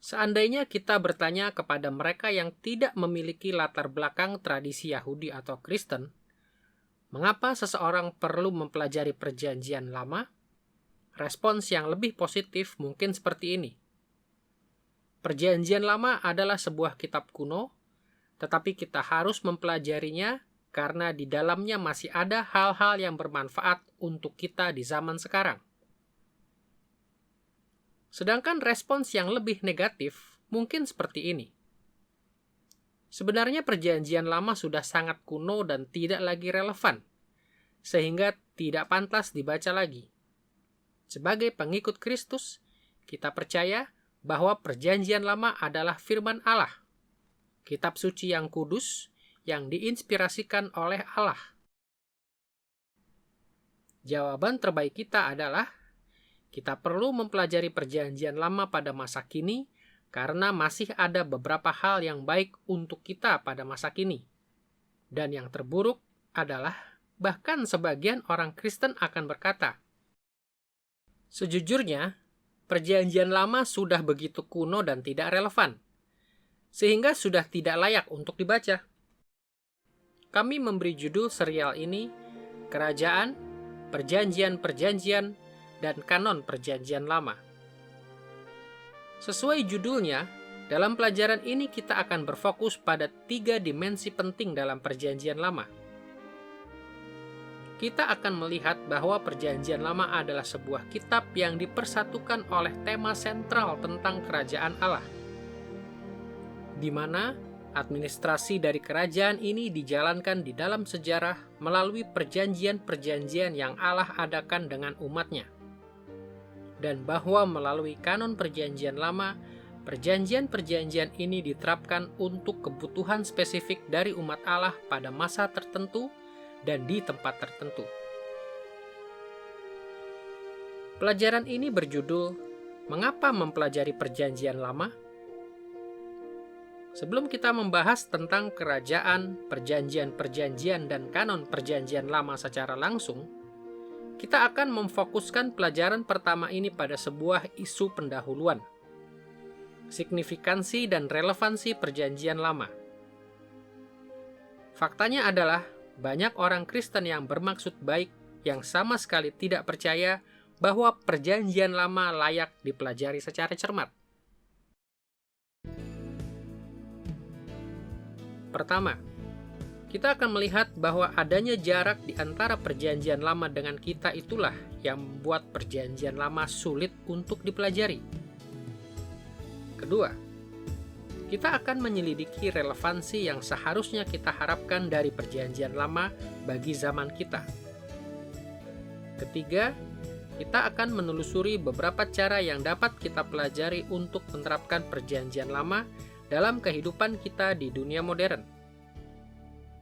Seandainya kita bertanya kepada mereka yang tidak memiliki latar belakang tradisi Yahudi atau Kristen, mengapa seseorang perlu mempelajari Perjanjian Lama? Respons yang lebih positif mungkin seperti ini. Perjanjian Lama adalah sebuah kitab kuno, tetapi kita harus mempelajarinya karena di dalamnya masih ada hal-hal yang bermanfaat untuk kita di zaman sekarang. Sedangkan respons yang lebih negatif mungkin seperti ini. Sebenarnya Perjanjian Lama sudah sangat kuno dan tidak lagi relevan, sehingga tidak pantas dibaca lagi. Sebagai pengikut Kristus, kita percaya bahwa Perjanjian Lama adalah firman Allah, kitab suci yang kudus yang diinspirasikan oleh Allah. Jawaban terbaik kita adalah kita perlu mempelajari Perjanjian Lama pada masa kini karena masih ada beberapa hal yang baik untuk kita pada masa kini. Dan yang terburuk adalah bahkan sebagian orang Kristen akan berkata, sejujurnya, Perjanjian Lama sudah begitu kuno dan tidak relevan, sehingga sudah tidak layak untuk dibaca. Kami memberi judul serial ini, Kerajaan, Perjanjian-Perjanjian, dan Kanon Perjanjian Lama. Sesuai judulnya, dalam pelajaran ini kita akan berfokus pada 3 dimensi penting dalam Perjanjian Lama. Kita akan melihat bahwa Perjanjian Lama adalah sebuah kitab yang dipersatukan oleh tema sentral tentang kerajaan Allah, di mana administrasi dari kerajaan ini dijalankan di dalam sejarah melalui perjanjian-perjanjian yang Allah adakan dengan umatnya. Dan bahwa melalui kanon Perjanjian Lama, perjanjian-perjanjian ini diterapkan untuk kebutuhan spesifik dari umat Allah pada masa tertentu dan di tempat tertentu. Pelajaran ini berjudul, Mengapa Mempelajari Perjanjian Lama? Sebelum kita membahas tentang kerajaan, perjanjian-perjanjian, dan kanon Perjanjian Lama secara langsung, kita akan memfokuskan pelajaran pertama ini pada sebuah isu pendahuluan, signifikansi dan relevansi Perjanjian Lama. Faktanya adalah banyak orang Kristen yang bermaksud baik yang sama sekali tidak percaya bahwa Perjanjian Lama layak dipelajari secara cermat. Pertama, kita akan melihat bahwa adanya jarak di antara Perjanjian Lama dengan kita itulah yang membuat Perjanjian Lama sulit untuk dipelajari. Kedua, kita akan menyelidiki relevansi yang seharusnya kita harapkan dari Perjanjian Lama bagi zaman kita. Ketiga, kita akan menelusuri beberapa cara yang dapat kita pelajari untuk menerapkan Perjanjian Lama dalam kehidupan kita di dunia modern.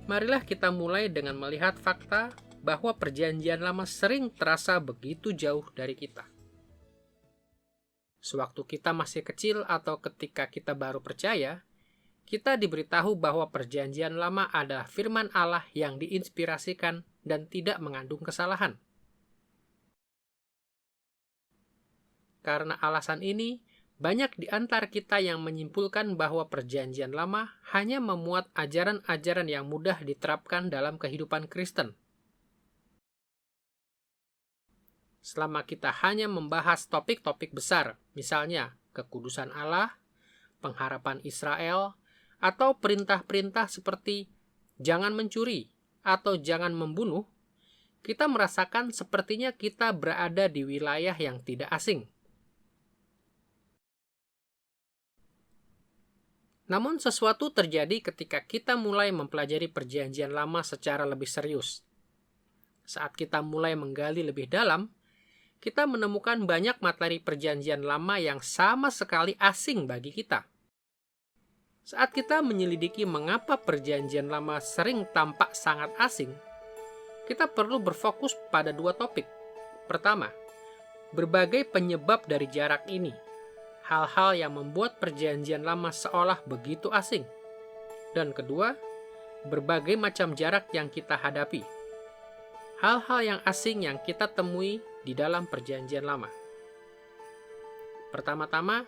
Marilah kita mulai dengan melihat fakta bahwa Perjanjian Lama sering terasa begitu jauh dari kita. Sewaktu kita masih kecil atau ketika kita baru percaya, kita diberitahu bahwa Perjanjian Lama adalah firman Allah yang diinspirasikan dan tidak mengandung kesalahan. Karena alasan ini, banyak di antara kita yang menyimpulkan bahwa Perjanjian Lama hanya memuat ajaran-ajaran yang mudah diterapkan dalam kehidupan Kristen. Selama kita hanya membahas topik-topik besar, misalnya kekudusan Allah, pengharapan Israel, atau perintah-perintah seperti jangan mencuri atau jangan membunuh, kita merasakan sepertinya kita berada di wilayah yang tidak asing. Namun sesuatu terjadi ketika kita mulai mempelajari Perjanjian Lama secara lebih serius. Saat kita mulai menggali lebih dalam, kita menemukan banyak materi Perjanjian Lama yang sama sekali asing bagi kita. Saat kita menyelidiki mengapa Perjanjian Lama sering tampak sangat asing, kita perlu berfokus pada 2 topik. Pertama, berbagai penyebab dari jarak ini. Hal-hal yang membuat Perjanjian Lama seolah begitu asing. Dan kedua, berbagai macam jarak yang kita hadapi. Hal-hal yang asing yang kita temui di dalam Perjanjian Lama. Pertama-tama,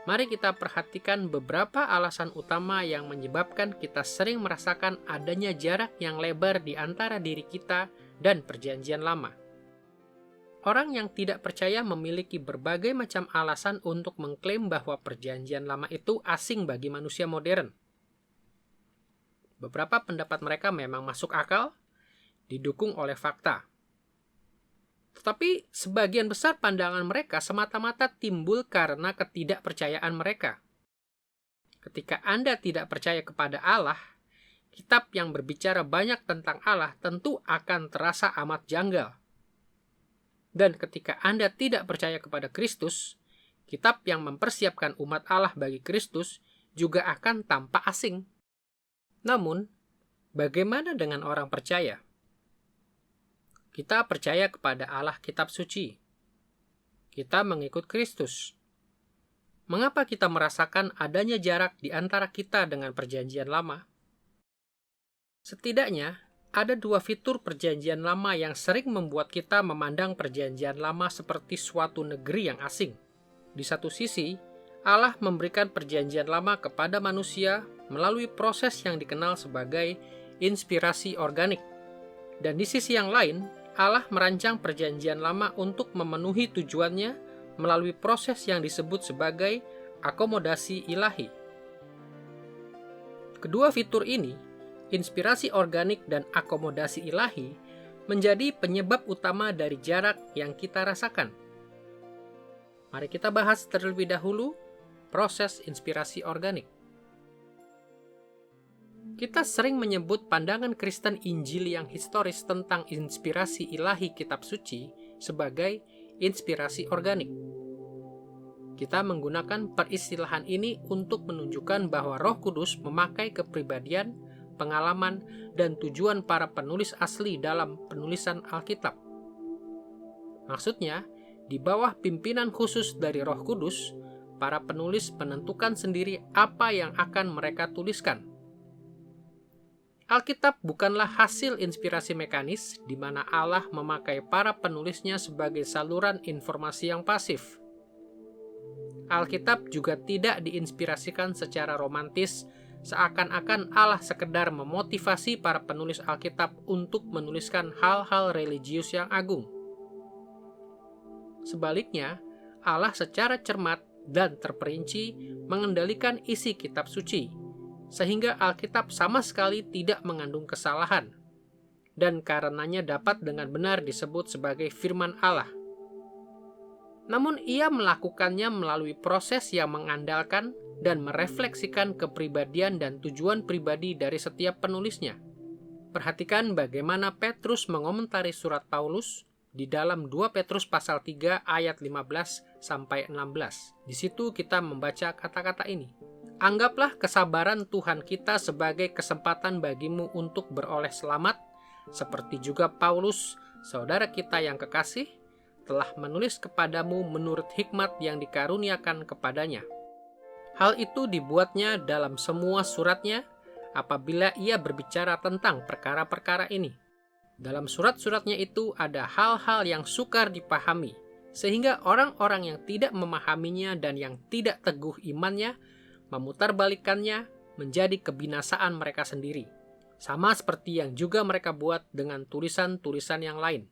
Mari kita perhatikan beberapa alasan utama yang menyebabkan kita sering merasakan adanya jarak yang lebar di antara diri kita dan Perjanjian Lama. Orang yang tidak percaya memiliki berbagai macam alasan untuk mengklaim bahwa Perjanjian Lama itu asing bagi manusia modern. Beberapa pendapat mereka memang masuk akal, didukung oleh fakta. Tetapi sebagian besar pandangan mereka semata-mata timbul karena ketidakpercayaan mereka. Ketika Anda tidak percaya kepada Allah, kitab yang berbicara banyak tentang Allah tentu akan terasa amat janggal. Dan ketika Anda tidak percaya kepada Kristus, kitab yang mempersiapkan umat Allah bagi Kristus juga akan tampak asing. Namun, bagaimana dengan orang percaya? Kita percaya kepada Allah Kitab Suci. Kita mengikut Kristus. Mengapa kita merasakan adanya jarak di antara kita dengan Perjanjian Lama? Setidaknya, ada dua fitur Perjanjian Lama yang sering membuat kita memandang Perjanjian Lama seperti suatu negeri yang asing. Di satu sisi, Allah memberikan Perjanjian Lama kepada manusia melalui proses yang dikenal sebagai inspirasi organik. Dan di sisi yang lain, Allah merancang Perjanjian Lama untuk memenuhi tujuannya melalui proses yang disebut sebagai akomodasi ilahi. Kedua fitur ini, inspirasi organik dan akomodasi ilahi, menjadi penyebab utama dari jarak yang kita rasakan. Mari kita bahas terlebih dahulu proses inspirasi organik. Kita sering menyebut pandangan Kristen Injil yang historis tentang inspirasi ilahi kitab suci sebagai inspirasi organik. Kita menggunakan peristilahan ini untuk menunjukkan bahwa Roh Kudus memakai kepribadian, pengalaman, dan tujuan para penulis asli dalam penulisan Alkitab. Maksudnya, di bawah pimpinan khusus dari Roh Kudus, para penulis menentukan sendiri apa yang akan mereka tuliskan. Alkitab bukanlah hasil inspirasi mekanis di mana Allah memakai para penulisnya sebagai saluran informasi yang pasif. Alkitab juga tidak diinspirasikan secara romantis, seakan-akan Allah sekedar memotivasi para penulis Alkitab untuk menuliskan hal-hal religius yang agung. Sebaliknya, Allah secara cermat dan terperinci mengendalikan isi kitab suci, sehingga Alkitab sama sekali tidak mengandung kesalahan, dan karenanya dapat dengan benar disebut sebagai firman Allah. Namun ia melakukannya melalui proses yang mengandalkan dan merefleksikan kepribadian dan tujuan pribadi dari setiap penulisnya. Perhatikan bagaimana Petrus mengomentari surat Paulus di dalam 2 Petrus pasal 3 ayat 15-16. Di situ kita membaca kata-kata ini. Anggaplah kesabaran Tuhan kita sebagai kesempatan bagimu untuk beroleh selamat, seperti juga Paulus, saudara kita yang kekasih, telah menulis kepadamu menurut hikmat yang dikaruniakan kepadanya. Hal itu dibuatnya dalam semua suratnya apabila ia berbicara tentang perkara-perkara ini. Dalam surat-suratnya itu ada hal-hal yang sukar dipahami, sehingga orang-orang yang tidak memahaminya dan yang tidak teguh imannya memutarbalikannya menjadi kebinasaan mereka sendiri, sama seperti yang juga mereka buat dengan tulisan-tulisan yang lain.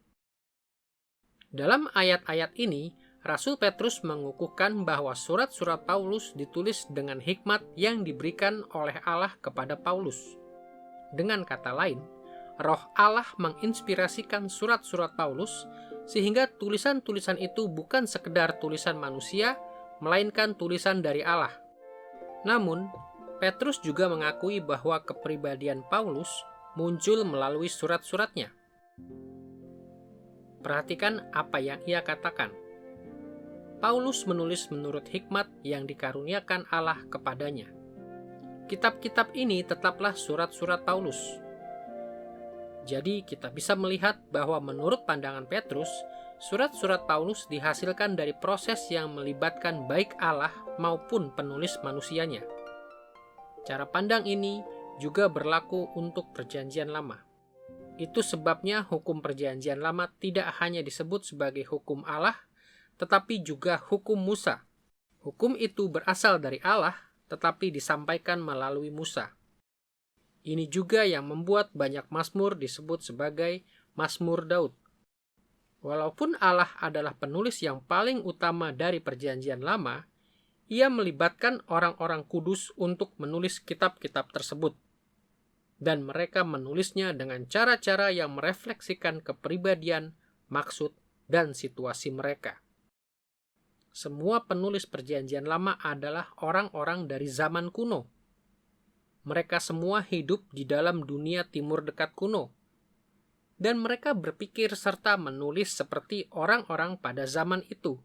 Dalam ayat-ayat ini, Rasul Petrus mengukuhkan bahwa surat-surat Paulus ditulis dengan hikmat yang diberikan oleh Allah kepada Paulus. Dengan kata lain, Roh Allah menginspirasikan surat-surat Paulus, sehingga tulisan-tulisan itu bukan sekedar tulisan manusia, melainkan tulisan dari Allah. Namun, Petrus juga mengakui bahwa kepribadian Paulus muncul melalui surat-suratnya. Perhatikan apa yang ia katakan. Paulus menulis menurut hikmat yang dikaruniakan Allah kepadanya. Kitab-kitab ini tetaplah surat-surat Paulus. Jadi kita bisa melihat bahwa menurut pandangan Petrus, surat-surat Paulus dihasilkan dari proses yang melibatkan baik Allah maupun penulis manusianya. Cara pandang ini juga berlaku untuk Perjanjian Lama. Itu sebabnya hukum Perjanjian Lama tidak hanya disebut sebagai hukum Allah, tetapi juga hukum Musa. Hukum itu berasal dari Allah, tetapi disampaikan melalui Musa. Ini juga yang membuat banyak mazmur disebut sebagai Mazmur Daud. Walaupun Allah adalah penulis yang paling utama dari Perjanjian Lama, Ia melibatkan orang-orang kudus untuk menulis kitab-kitab tersebut. Dan mereka menulisnya dengan cara-cara yang merefleksikan kepribadian, maksud, dan situasi mereka. Semua penulis Perjanjian Lama adalah orang-orang dari zaman kuno. Mereka semua hidup di dalam dunia Timur Dekat kuno. Dan mereka berpikir serta menulis seperti orang-orang pada zaman itu.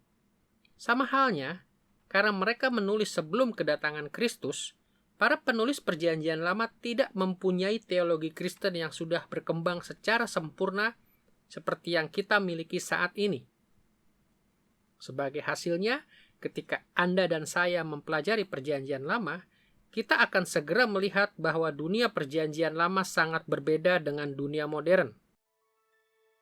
Sama halnya, karena mereka menulis sebelum kedatangan Kristus, para penulis Perjanjian Lama tidak mempunyai teologi Kristen yang sudah berkembang secara sempurna seperti yang kita miliki saat ini. Sebagai hasilnya, ketika Anda dan saya mempelajari Perjanjian Lama, kita akan segera melihat bahwa dunia Perjanjian Lama sangat berbeda dengan dunia modern.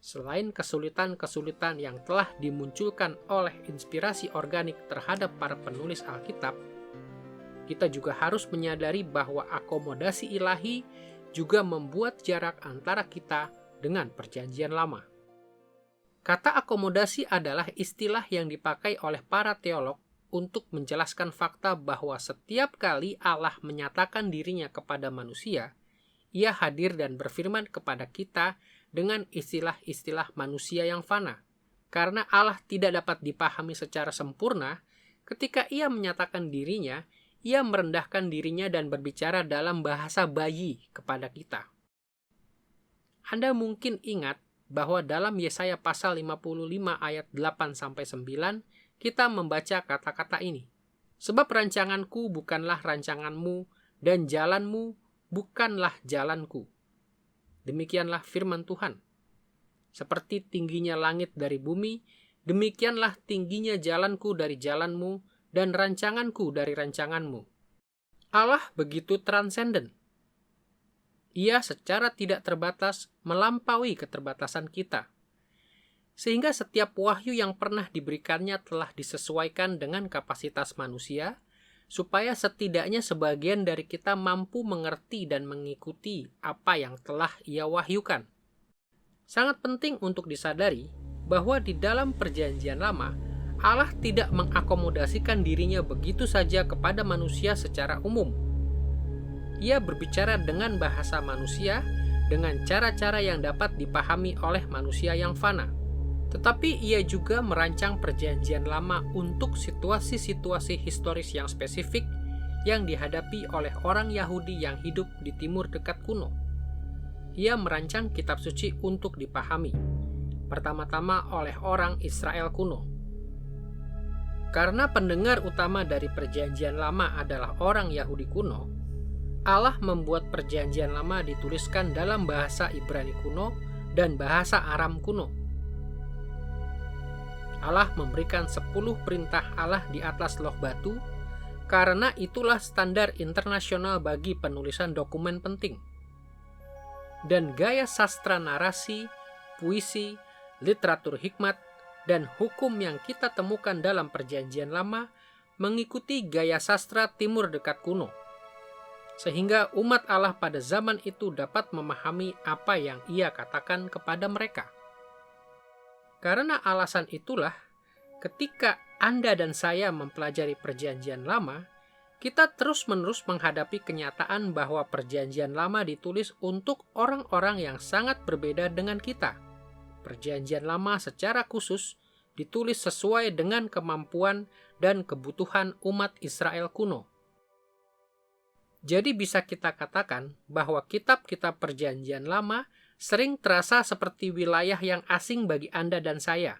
Selain kesulitan-kesulitan yang telah dimunculkan oleh inspirasi organik terhadap para penulis Alkitab, kita juga harus menyadari bahwa akomodasi ilahi juga membuat jarak antara kita dengan Perjanjian Lama. Kata akomodasi adalah istilah yang dipakai oleh para teolog untuk menjelaskan fakta bahwa setiap kali Allah menyatakan dirinya kepada manusia, Ia hadir dan berfirman kepada kita dengan istilah-istilah manusia yang fana. Karena Allah tidak dapat dipahami secara sempurna, ketika Ia menyatakan dirinya, Ia merendahkan dirinya dan berbicara dalam bahasa bayi kepada kita. Anda mungkin ingat bahwa dalam Yesaya pasal 55 ayat 8-9, kita membaca kata-kata ini. Sebab rancanganku bukanlah rancanganmu, dan jalanmu bukanlah jalanku. Demikianlah firman Tuhan. Seperti tingginya langit dari bumi, demikianlah tingginya jalanku dari jalanmu, dan rancanganku dari rancanganmu. Allah begitu transenden. Ia secara tidak terbatas melampaui keterbatasan kita. Sehingga setiap wahyu yang pernah diberikannya telah disesuaikan dengan kapasitas manusia, supaya setidaknya sebagian dari kita mampu mengerti dan mengikuti apa yang telah Ia wahyukan. Sangat penting untuk disadari bahwa di dalam Perjanjian Lama, Allah tidak mengakomodasikan dirinya begitu saja kepada manusia secara umum. Ia berbicara dengan bahasa manusia, dengan cara-cara yang dapat dipahami oleh manusia yang fana. Tetapi Ia juga merancang Perjanjian Lama untuk situasi-situasi historis yang spesifik yang dihadapi oleh orang Yahudi yang hidup di Timur Dekat kuno. Ia merancang kitab suci untuk dipahami, pertama-tama oleh orang Israel kuno. Karena pendengar utama dari Perjanjian Lama adalah orang Yahudi kuno, Allah membuat Perjanjian Lama dituliskan dalam bahasa Ibrani kuno dan bahasa Aram kuno. Allah memberikan 10 perintah Allah di atas loh batu, karena itulah standar internasional bagi penulisan dokumen penting. Dan gaya sastra narasi, puisi, literatur hikmat, dan hukum yang kita temukan dalam Perjanjian Lama mengikuti gaya sastra Timur Dekat kuno. Sehingga umat Allah pada zaman itu dapat memahami apa yang Ia katakan kepada mereka. Karena alasan itulah, ketika Anda dan saya mempelajari Perjanjian Lama, kita terus-menerus menghadapi kenyataan bahwa Perjanjian Lama ditulis untuk orang-orang yang sangat berbeda dengan kita. Perjanjian Lama secara khusus ditulis sesuai dengan kemampuan dan kebutuhan umat Israel kuno. Jadi bisa kita katakan bahwa kitab-kitab Perjanjian Lama sering terasa seperti wilayah yang asing bagi Anda dan saya.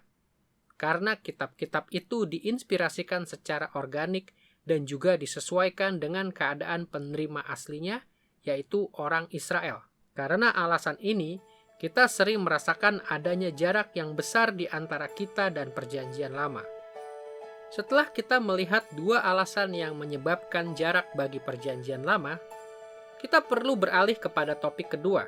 Karena kitab-kitab itu diinspirasikan secara organik dan juga disesuaikan dengan keadaan penerima aslinya, yaitu orang Israel. Karena alasan ini, kita sering merasakan adanya jarak yang besar di antara kita dan Perjanjian Lama. Setelah kita melihat dua alasan yang menyebabkan jarak bagi Perjanjian Lama, kita perlu beralih kepada topik kedua.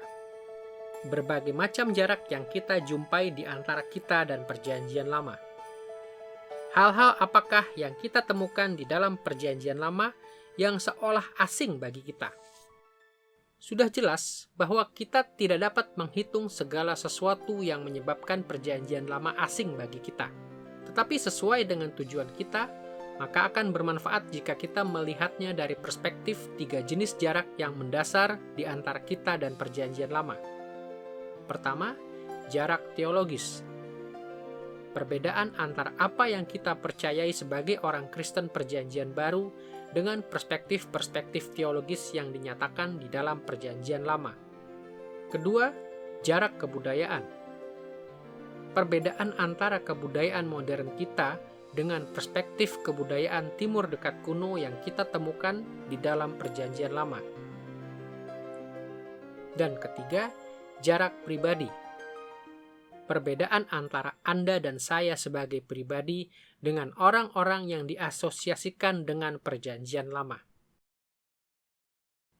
Berbagai macam jarak yang kita jumpai di antara kita dan Perjanjian Lama. Hal-hal apakah yang kita temukan di dalam Perjanjian Lama yang seolah asing bagi kita? Sudah jelas bahwa kita tidak dapat menghitung segala sesuatu yang menyebabkan Perjanjian Lama asing bagi kita. Tetapi sesuai dengan tujuan kita, maka akan bermanfaat jika kita melihatnya dari perspektif 3 jenis jarak yang mendasar di antara kita dan Perjanjian Lama. Pertama, jarak teologis. Perbedaan antara apa yang kita percayai sebagai orang Kristen Perjanjian Baru dengan perspektif-perspektif teologis yang dinyatakan di dalam Perjanjian Lama. Kedua, jarak kebudayaan. Perbedaan antara kebudayaan modern kita dengan perspektif kebudayaan Timur Dekat kuno yang kita temukan di dalam Perjanjian Lama. Dan ketiga, jarak pribadi. Perbedaan antara Anda dan saya sebagai pribadi dengan orang-orang yang diasosiasikan dengan Perjanjian Lama.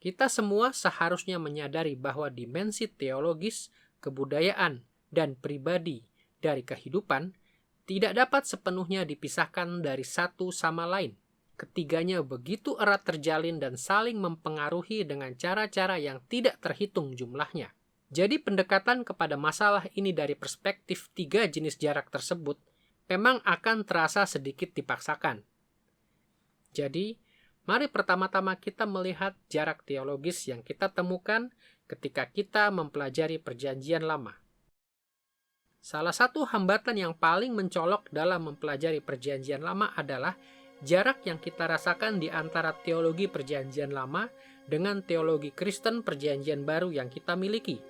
Kita semua seharusnya menyadari bahwa dimensi teologis, kebudayaan, dan pribadi dari kehidupan tidak dapat sepenuhnya dipisahkan dari satu sama lain. Ketiganya begitu erat terjalin dan saling mempengaruhi dengan cara-cara yang tidak terhitung jumlahnya. Jadi pendekatan kepada masalah ini dari perspektif 3 jenis jarak tersebut memang akan terasa sedikit dipaksakan. Jadi, mari pertama-tama kita melihat jarak teologis yang kita temukan ketika kita mempelajari Perjanjian Lama. Salah satu hambatan yang paling mencolok dalam mempelajari Perjanjian Lama adalah jarak yang kita rasakan di antara teologi Perjanjian Lama dengan teologi Kristen Perjanjian Baru yang kita miliki.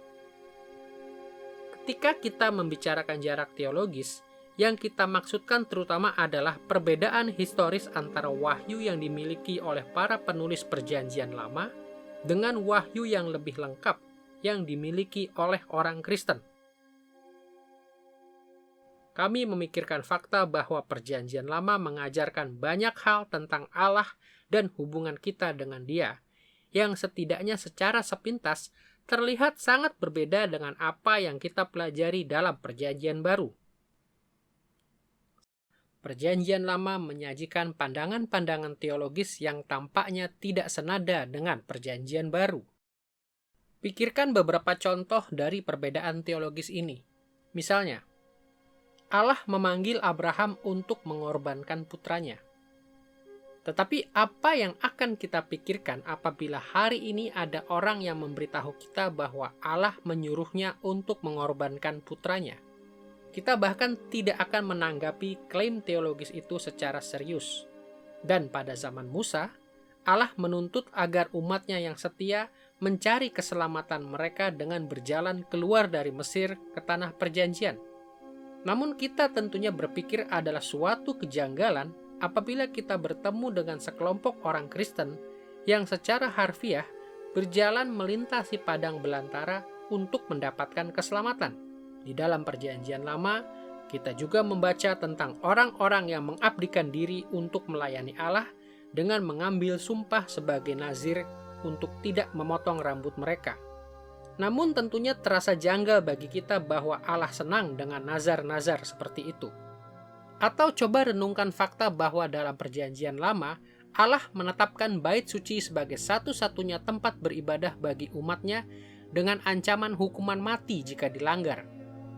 Ketika kita membicarakan jarak teologis, yang kita maksudkan terutama adalah perbedaan historis antara wahyu yang dimiliki oleh para penulis Perjanjian Lama dengan wahyu yang lebih lengkap yang dimiliki oleh orang Kristen. Kami memikirkan fakta bahwa Perjanjian Lama mengajarkan banyak hal tentang Allah dan hubungan kita dengan Dia, yang setidaknya secara sepintas terlihat sangat berbeda dengan apa yang kita pelajari dalam Perjanjian Baru. Perjanjian Lama menyajikan pandangan-pandangan teologis yang tampaknya tidak senada dengan Perjanjian Baru. Pikirkan beberapa contoh dari perbedaan teologis ini. Misalnya, Allah memanggil Abraham untuk mengorbankan putranya. Tetapi apa yang akan kita pikirkan apabila hari ini ada orang yang memberitahu kita bahwa Allah menyuruhnya untuk mengorbankan putranya? Kita bahkan tidak akan menanggapi klaim teologis itu secara serius. Dan pada zaman Musa, Allah menuntut agar umatnya yang setia mencari keselamatan mereka dengan berjalan keluar dari Mesir ke tanah perjanjian. Namun kita tentunya berpikir adalah suatu kejanggalan apabila kita bertemu dengan sekelompok orang Kristen yang secara harfiah berjalan melintasi padang belantara untuk mendapatkan keselamatan. Di dalam Perjanjian Lama, kita juga membaca tentang orang-orang yang mengabdikan diri untuk melayani Allah dengan mengambil sumpah sebagai nazir untuk tidak memotong rambut mereka. Namun tentunya terasa janggal bagi kita bahwa Allah senang dengan nazar-nazar seperti itu. Atau coba renungkan fakta bahwa dalam Perjanjian Lama, Allah menetapkan bait suci sebagai satu-satunya tempat beribadah bagi umatnya dengan ancaman hukuman mati jika dilanggar.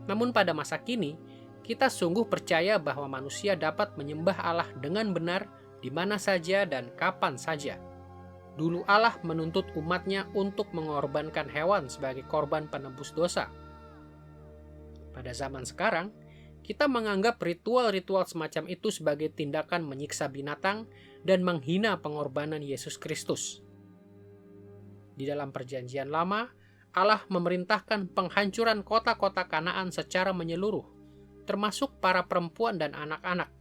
Namun pada masa kini, kita sungguh percaya bahwa manusia dapat menyembah Allah dengan benar di mana saja dan kapan saja. Dulu Allah menuntut umatnya untuk mengorbankan hewan sebagai korban penebus dosa. Pada zaman sekarang, kita menganggap ritual-ritual semacam itu sebagai tindakan menyiksa binatang dan menghina pengorbanan Yesus Kristus. Di dalam Perjanjian Lama, Allah memerintahkan penghancuran kota-kota Kanaan secara menyeluruh, termasuk para perempuan dan anak-anak.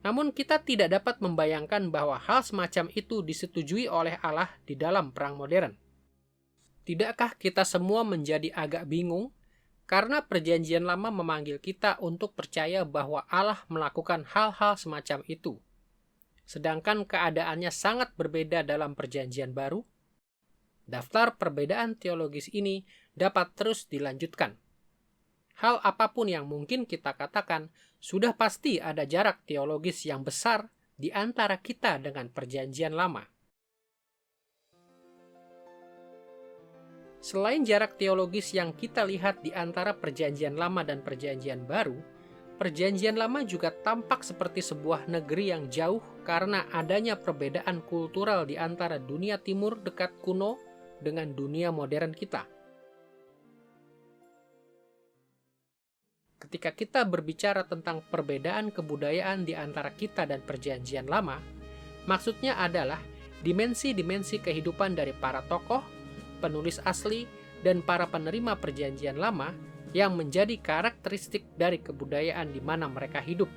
Namun kita tidak dapat membayangkan bahwa hal semacam itu disetujui oleh Allah di dalam perang modern. Tidakkah kita semua menjadi agak bingung karena Perjanjian Lama memanggil kita untuk percaya bahwa Allah melakukan hal-hal semacam itu, sedangkan keadaannya sangat berbeda dalam Perjanjian Baru? Daftar perbedaan teologis ini dapat terus dilanjutkan. Hal apapun yang mungkin kita katakan, sudah pasti ada jarak teologis yang besar di antara kita dengan Perjanjian Lama. Selain jarak teologis yang kita lihat di antara Perjanjian Lama dan Perjanjian Baru, Perjanjian Lama juga tampak seperti sebuah negeri yang jauh karena adanya perbedaan kultural di antara dunia timur dekat kuno dengan dunia modern kita. Ketika kita berbicara tentang perbedaan kebudayaan di antara kita dan Perjanjian Lama, maksudnya adalah dimensi-dimensi kehidupan dari para tokoh, penulis asli, dan para penerima Perjanjian Lama yang menjadi karakteristik dari kebudayaan di mana mereka hidup.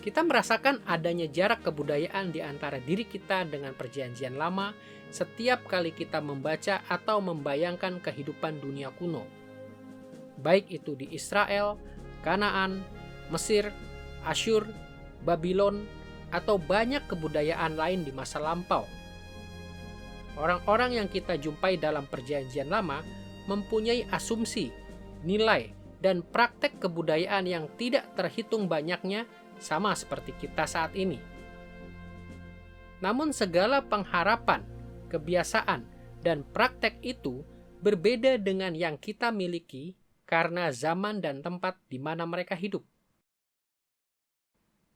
Kita merasakan adanya jarak kebudayaan di antara diri kita dengan Perjanjian Lama setiap kali kita membaca atau membayangkan kehidupan dunia kuno. Baik itu di Israel, Kanaan, Mesir, Asyur, Babylon, atau banyak kebudayaan lain di masa lampau. Orang-orang yang kita jumpai dalam Perjanjian Lama mempunyai asumsi, nilai, dan praktek kebudayaan yang tidak terhitung banyaknya sama seperti kita saat ini. Namun segala pengharapan, kebiasaan, dan praktek itu berbeda dengan yang kita miliki karena zaman dan tempat di mana mereka hidup.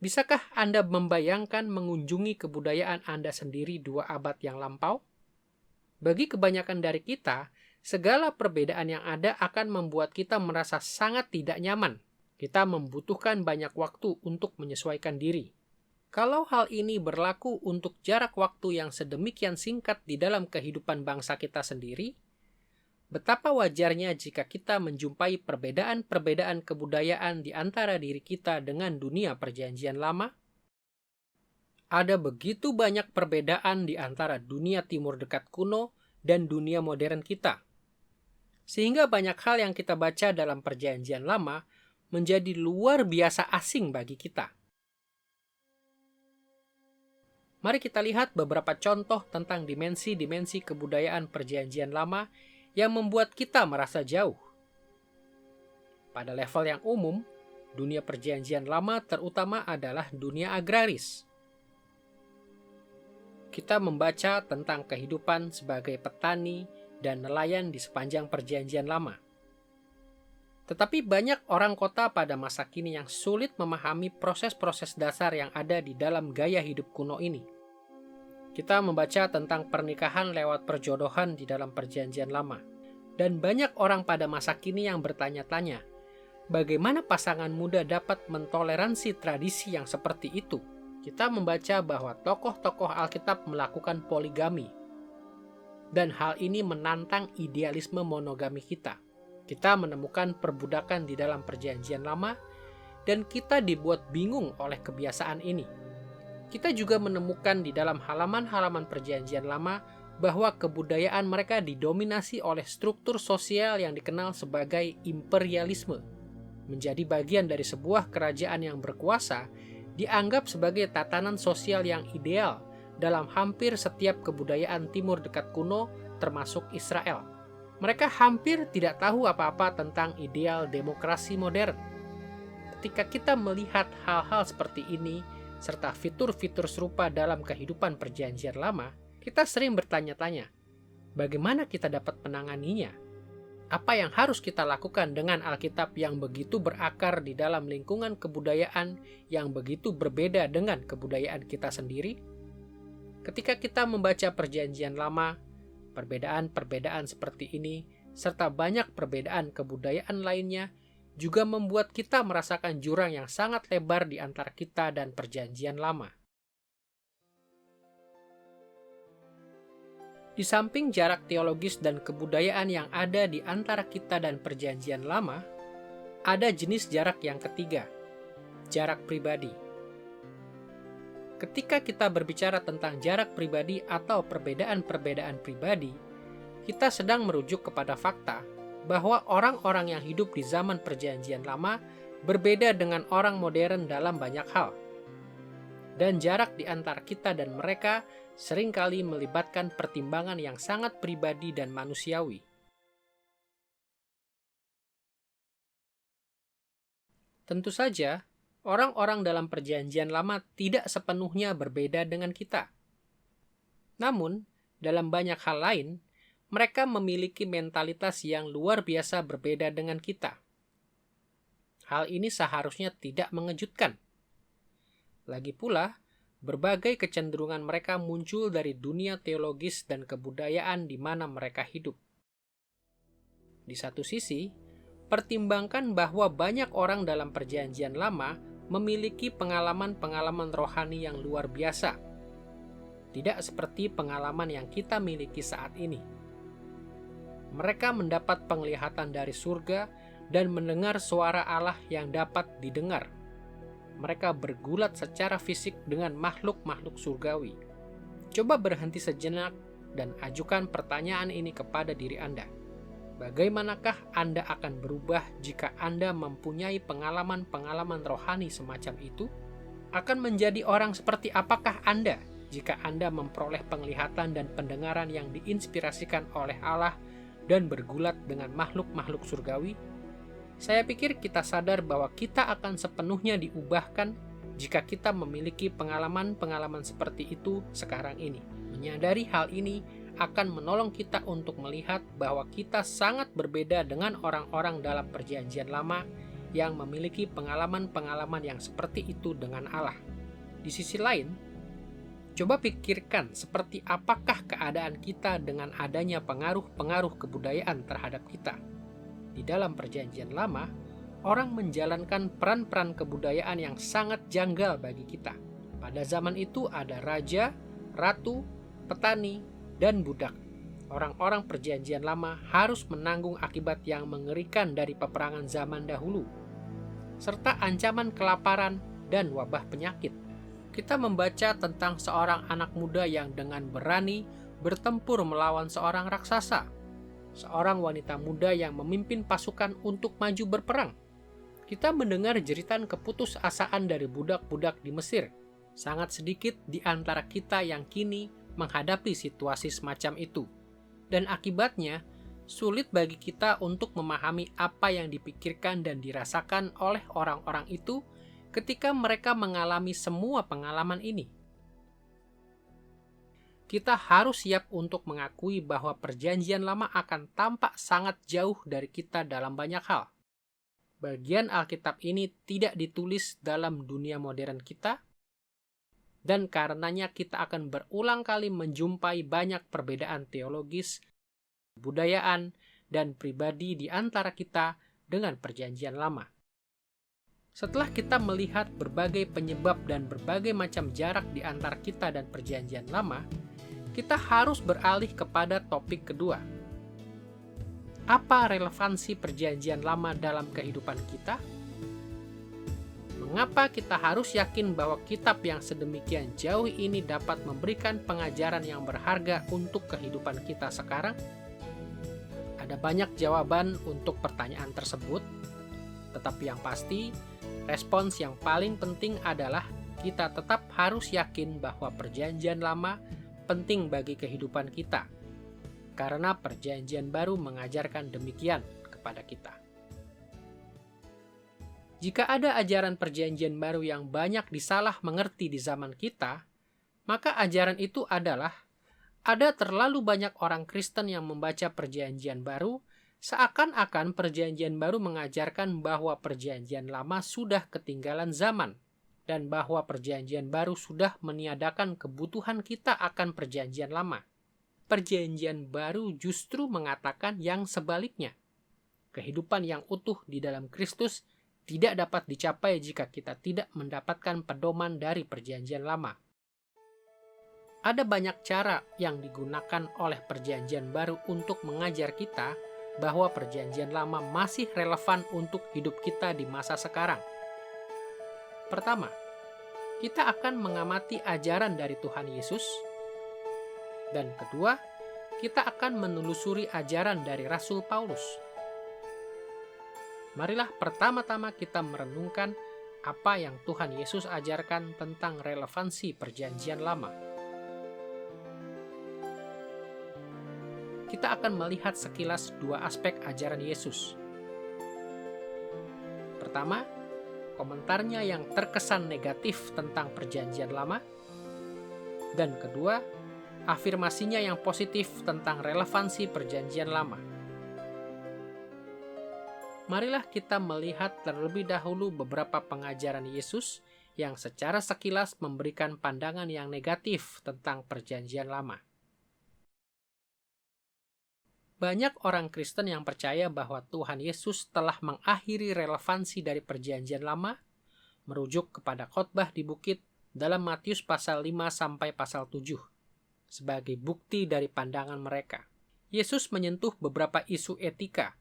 Bisakah Anda membayangkan mengunjungi kebudayaan Anda sendiri 2 abad yang lampau? Bagi kebanyakan dari kita, segala perbedaan yang ada akan membuat kita merasa sangat tidak nyaman. Kita membutuhkan banyak waktu untuk menyesuaikan diri. Kalau hal ini berlaku untuk jarak waktu yang sedemikian singkat di dalam kehidupan bangsa kita sendiri, betapa wajarnya jika kita menjumpai perbedaan-perbedaan kebudayaan di antara diri kita dengan dunia Perjanjian Lama? Ada begitu banyak perbedaan di antara dunia timur dekat kuno dan dunia modern kita. Sehingga banyak hal yang kita baca dalam Perjanjian Lama menjadi luar biasa asing bagi kita. Mari kita lihat beberapa contoh tentang dimensi-dimensi kebudayaan Perjanjian Lama yang membuat kita merasa jauh. Pada level yang umum, dunia Perjanjian Lama terutama adalah dunia agraris. Kita membaca tentang kehidupan sebagai petani dan nelayan di sepanjang Perjanjian Lama. Tetapi banyak orang kota pada masa kini yang sulit memahami proses-proses dasar yang ada di dalam gaya hidup kuno ini. Kita membaca tentang pernikahan lewat perjodohan di dalam Perjanjian Lama. Dan banyak orang pada masa kini yang bertanya-tanya, bagaimana pasangan muda dapat mentoleransi tradisi yang seperti itu? Kita membaca bahwa tokoh-tokoh Alkitab melakukan poligami. Dan hal ini menantang idealisme monogami kita. Kita menemukan perbudakan di dalam Perjanjian Lama, dan kita dibuat bingung oleh kebiasaan ini. Kita juga menemukan di dalam halaman-halaman Perjanjian Lama bahwa kebudayaan mereka didominasi oleh struktur sosial yang dikenal sebagai imperialisme. Menjadi bagian dari sebuah kerajaan yang berkuasa, dianggap sebagai tatanan sosial yang ideal dalam hampir setiap kebudayaan timur dekat kuno, termasuk Israel. Mereka hampir tidak tahu apa-apa tentang ideal demokrasi modern. Ketika kita melihat hal-hal seperti ini, serta fitur-fitur serupa dalam kehidupan Perjanjian Lama, kita sering bertanya-tanya, bagaimana kita dapat menanganinya? Apa yang harus kita lakukan dengan Alkitab yang begitu berakar di dalam lingkungan kebudayaan yang begitu berbeda dengan kebudayaan kita sendiri? Ketika kita membaca Perjanjian Lama, perbedaan-perbedaan seperti ini, serta banyak perbedaan kebudayaan lainnya, juga membuat kita merasakan jurang yang sangat lebar di antara kita dan Perjanjian Lama. Di samping jarak teologis dan kebudayaan yang ada di antara kita dan Perjanjian Lama, ada jenis jarak yang ketiga, jarak pribadi. Ketika kita berbicara tentang jarak pribadi atau perbedaan-perbedaan pribadi, kita sedang merujuk kepada fakta bahwa orang-orang yang hidup di zaman Perjanjian Lama berbeda dengan orang modern dalam banyak hal. Dan jarak di antara kita dan mereka seringkali melibatkan pertimbangan yang sangat pribadi dan manusiawi. Tentu saja, orang-orang dalam Perjanjian Lama tidak sepenuhnya berbeda dengan kita. Namun, dalam banyak hal lain, mereka memiliki mentalitas yang luar biasa berbeda dengan kita. Hal ini seharusnya tidak mengejutkan. Lagi pula, berbagai kecenderungan mereka muncul dari dunia teologis dan kebudayaan di mana mereka hidup. Di satu sisi, pertimbangkan bahwa banyak orang dalam Perjanjian Lama memiliki pengalaman-pengalaman rohani yang luar biasa. Tidak seperti pengalaman yang kita miliki saat ini. Mereka mendapat penglihatan dari surga dan mendengar suara Allah yang dapat didengar. Mereka bergulat secara fisik dengan makhluk-makhluk surgawi. Coba berhenti sejenak dan ajukan pertanyaan ini kepada diri Anda. Bagaimanakah Anda akan berubah jika Anda mempunyai pengalaman-pengalaman rohani semacam itu? Akan menjadi orang seperti apakah Anda jika Anda memperoleh penglihatan dan pendengaran yang diinspirasikan oleh Allah dan bergulat dengan makhluk-makhluk surgawi? Saya pikir kita sadar bahwa kita akan sepenuhnya diubahkan jika kita memiliki pengalaman-pengalaman seperti itu sekarang ini. Menyadari hal ini akan menolong kita untuk melihat bahwa kita sangat berbeda dengan orang-orang dalam Perjanjian Lama yang memiliki pengalaman-pengalaman yang seperti itu dengan Allah. Di sisi lain, coba pikirkan seperti apakah keadaan kita dengan adanya pengaruh-pengaruh kebudayaan terhadap kita. Di dalam Perjanjian Lama, orang menjalankan peran-peran kebudayaan yang sangat janggal bagi kita. Pada zaman itu ada raja, ratu, petani, dan budak. Orang-orang Perjanjian Lama harus menanggung akibat yang mengerikan dari peperangan zaman dahulu, serta ancaman kelaparan dan wabah penyakit. Kita membaca tentang seorang anak muda yang dengan berani bertempur melawan seorang raksasa, seorang wanita muda yang memimpin pasukan untuk maju berperang. Kita mendengar jeritan keputusasaan dari budak-budak di Mesir. Sangat sedikit di antara kita yang kini menghadapi situasi semacam itu. Dan akibatnya, sulit bagi kita untuk memahami apa yang dipikirkan dan dirasakan oleh orang-orang itu ketika mereka mengalami semua pengalaman ini. Kita harus siap untuk mengakui bahwa Perjanjian Lama akan tampak sangat jauh dari kita dalam banyak hal. Bagian Alkitab ini tidak ditulis dalam dunia modern kita, dan karenanya kita akan berulang kali menjumpai banyak perbedaan teologis, budayaan, dan pribadi di antara kita dengan Perjanjian Lama. Setelah kita melihat berbagai penyebab dan berbagai macam jarak di antara kita dan Perjanjian Lama, kita harus beralih kepada topik kedua. Apa relevansi Perjanjian Lama dalam kehidupan kita? Mengapa kita harus yakin bahwa kitab yang sedemikian jauh ini dapat memberikan pengajaran yang berharga untuk kehidupan kita sekarang? Ada banyak jawaban untuk pertanyaan tersebut, tetapi yang pasti, respons yang paling penting adalah kita tetap harus yakin bahwa Perjanjian Lama penting bagi kehidupan kita, karena Perjanjian Baru mengajarkan demikian kepada kita. Jika ada ajaran Perjanjian Baru yang banyak disalah mengerti di zaman kita, maka ajaran itu adalah ada terlalu banyak orang Kristen yang membaca Perjanjian Baru seakan-akan Perjanjian Baru mengajarkan bahwa Perjanjian Lama sudah ketinggalan zaman dan bahwa Perjanjian Baru sudah meniadakan kebutuhan kita akan Perjanjian Lama. Perjanjian Baru justru mengatakan yang sebaliknya. Kehidupan yang utuh di dalam Kristus tidak dapat dicapai jika kita tidak mendapatkan pedoman dari Perjanjian Lama. Ada banyak cara yang digunakan oleh Perjanjian Baru untuk mengajar kita bahwa Perjanjian Lama masih relevan untuk hidup kita di masa sekarang. Pertama, kita akan mengamati ajaran dari Tuhan Yesus. Dan kedua, kita akan menelusuri ajaran dari Rasul Paulus. Marilah pertama-tama kita merenungkan apa yang Tuhan Yesus ajarkan tentang relevansi Perjanjian Lama. Kita akan melihat sekilas dua aspek ajaran Yesus. Pertama, komentarnya yang terkesan negatif tentang Perjanjian Lama. Dan kedua, afirmasinya yang positif tentang relevansi Perjanjian Lama. Marilah kita melihat terlebih dahulu beberapa pengajaran Yesus yang secara sekilas memberikan pandangan yang negatif tentang Perjanjian Lama. Banyak orang Kristen yang percaya bahwa Tuhan Yesus telah mengakhiri relevansi dari Perjanjian Lama, merujuk kepada khotbah di bukit dalam Matius pasal 5 sampai pasal 7, sebagai bukti dari pandangan mereka. Yesus menyentuh beberapa isu etika,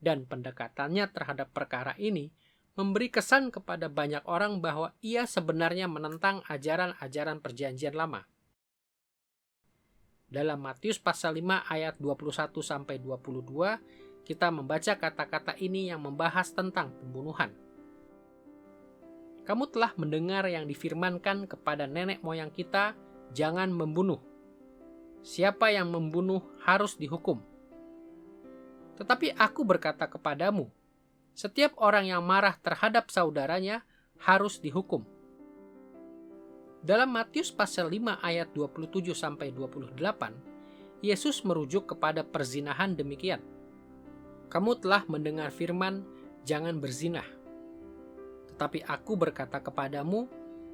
dan pendekatannya terhadap perkara ini memberi kesan kepada banyak orang bahwa ia sebenarnya menentang ajaran-ajaran Perjanjian Lama. Dalam Matius pasal 5 ayat 21 sampai 22, kita membaca kata-kata ini yang membahas tentang pembunuhan. Kamu telah mendengar yang difirmankan kepada nenek moyang kita, jangan membunuh. Siapa yang membunuh harus dihukum. Tetapi aku berkata kepadamu, setiap orang yang marah terhadap saudaranya harus dihukum. Dalam Matius pasal 5 ayat 27 sampai 28, Yesus merujuk kepada perzinahan demikian. Kamu telah mendengar firman, jangan berzinah. Tetapi aku berkata kepadamu,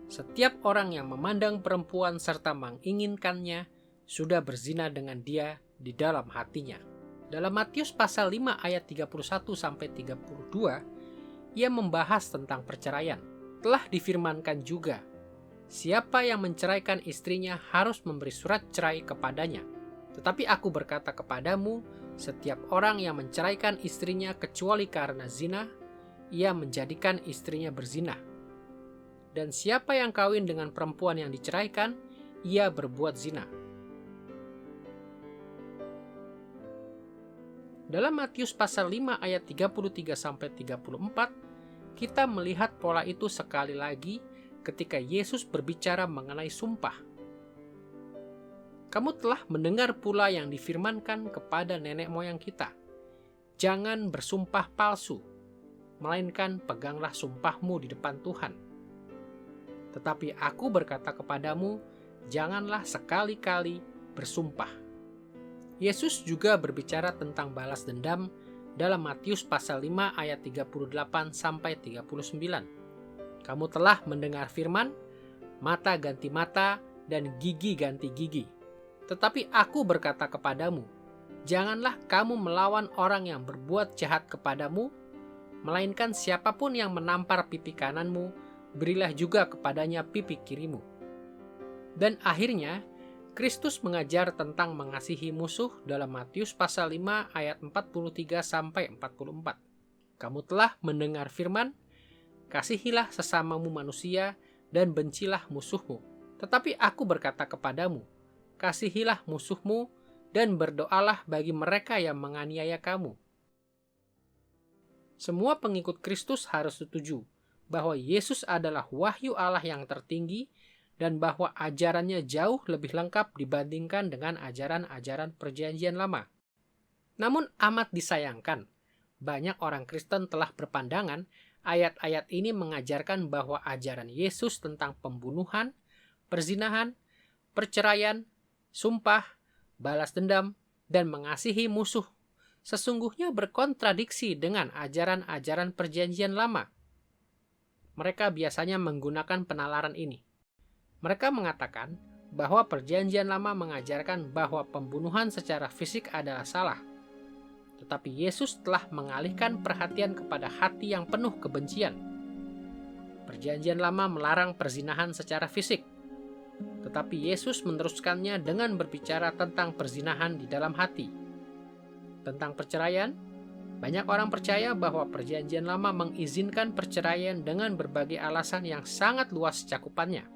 setiap orang yang memandang perempuan serta menginginkannya sudah berzina dengan dia di dalam hatinya. Dalam Matius pasal 5 ayat 31 sampai 32, ia membahas tentang perceraian. Telah difirmankan juga, siapa yang menceraikan istrinya harus memberi surat cerai kepadanya. Tetapi aku berkata kepadamu, setiap orang yang menceraikan istrinya kecuali karena zina, ia menjadikan istrinya berzina. Dan siapa yang kawin dengan perempuan yang diceraikan, ia berbuat zina. Dalam Matius pasal 5 ayat 33 sampai 34, kita melihat pola itu sekali lagi ketika Yesus berbicara mengenai sumpah. Kamu telah mendengar pula yang difirmankan kepada nenek moyang kita, jangan bersumpah palsu, melainkan peganglah sumpahmu di depan Tuhan. Tetapi aku berkata kepadamu, janganlah sekali-kali bersumpah. Yesus juga berbicara tentang balas dendam dalam Matius pasal 5 ayat 38 sampai 39. Kamu telah mendengar firman, mata ganti mata dan gigi ganti gigi. Tetapi aku berkata kepadamu, janganlah kamu melawan orang yang berbuat jahat kepadamu, melainkan siapapun yang menampar pipi kananmu, berilah juga kepadanya pipi kirimu. Dan akhirnya, Kristus mengajar tentang mengasihi musuh dalam Matius pasal 5 ayat 43 sampai 44. Kamu telah mendengar firman, kasihilah sesamamu manusia dan bencilah musuhmu. Tetapi aku berkata kepadamu, kasihilah musuhmu dan berdoalah bagi mereka yang menganiaya kamu. Semua pengikut Kristus harus setuju bahwa Yesus adalah wahyu Allah yang tertinggi dan bahwa ajarannya jauh lebih lengkap dibandingkan dengan ajaran-ajaran Perjanjian Lama. Namun amat disayangkan, banyak orang Kristen telah berpandangan ayat-ayat ini mengajarkan bahwa ajaran Yesus tentang pembunuhan, perzinahan, perceraian, sumpah, balas dendam, dan mengasihi musuh sesungguhnya berkontradiksi dengan ajaran-ajaran Perjanjian Lama. Mereka biasanya menggunakan penalaran ini. Mereka mengatakan bahwa Perjanjian Lama mengajarkan bahwa pembunuhan secara fisik adalah salah. Tetapi Yesus telah mengalihkan perhatian kepada hati yang penuh kebencian. Perjanjian Lama melarang perzinahan secara fisik. Tetapi Yesus meneruskannya dengan berbicara tentang perzinahan di dalam hati. Tentang perceraian, banyak orang percaya bahwa Perjanjian Lama mengizinkan perceraian dengan berbagai alasan yang sangat luas cakupannya.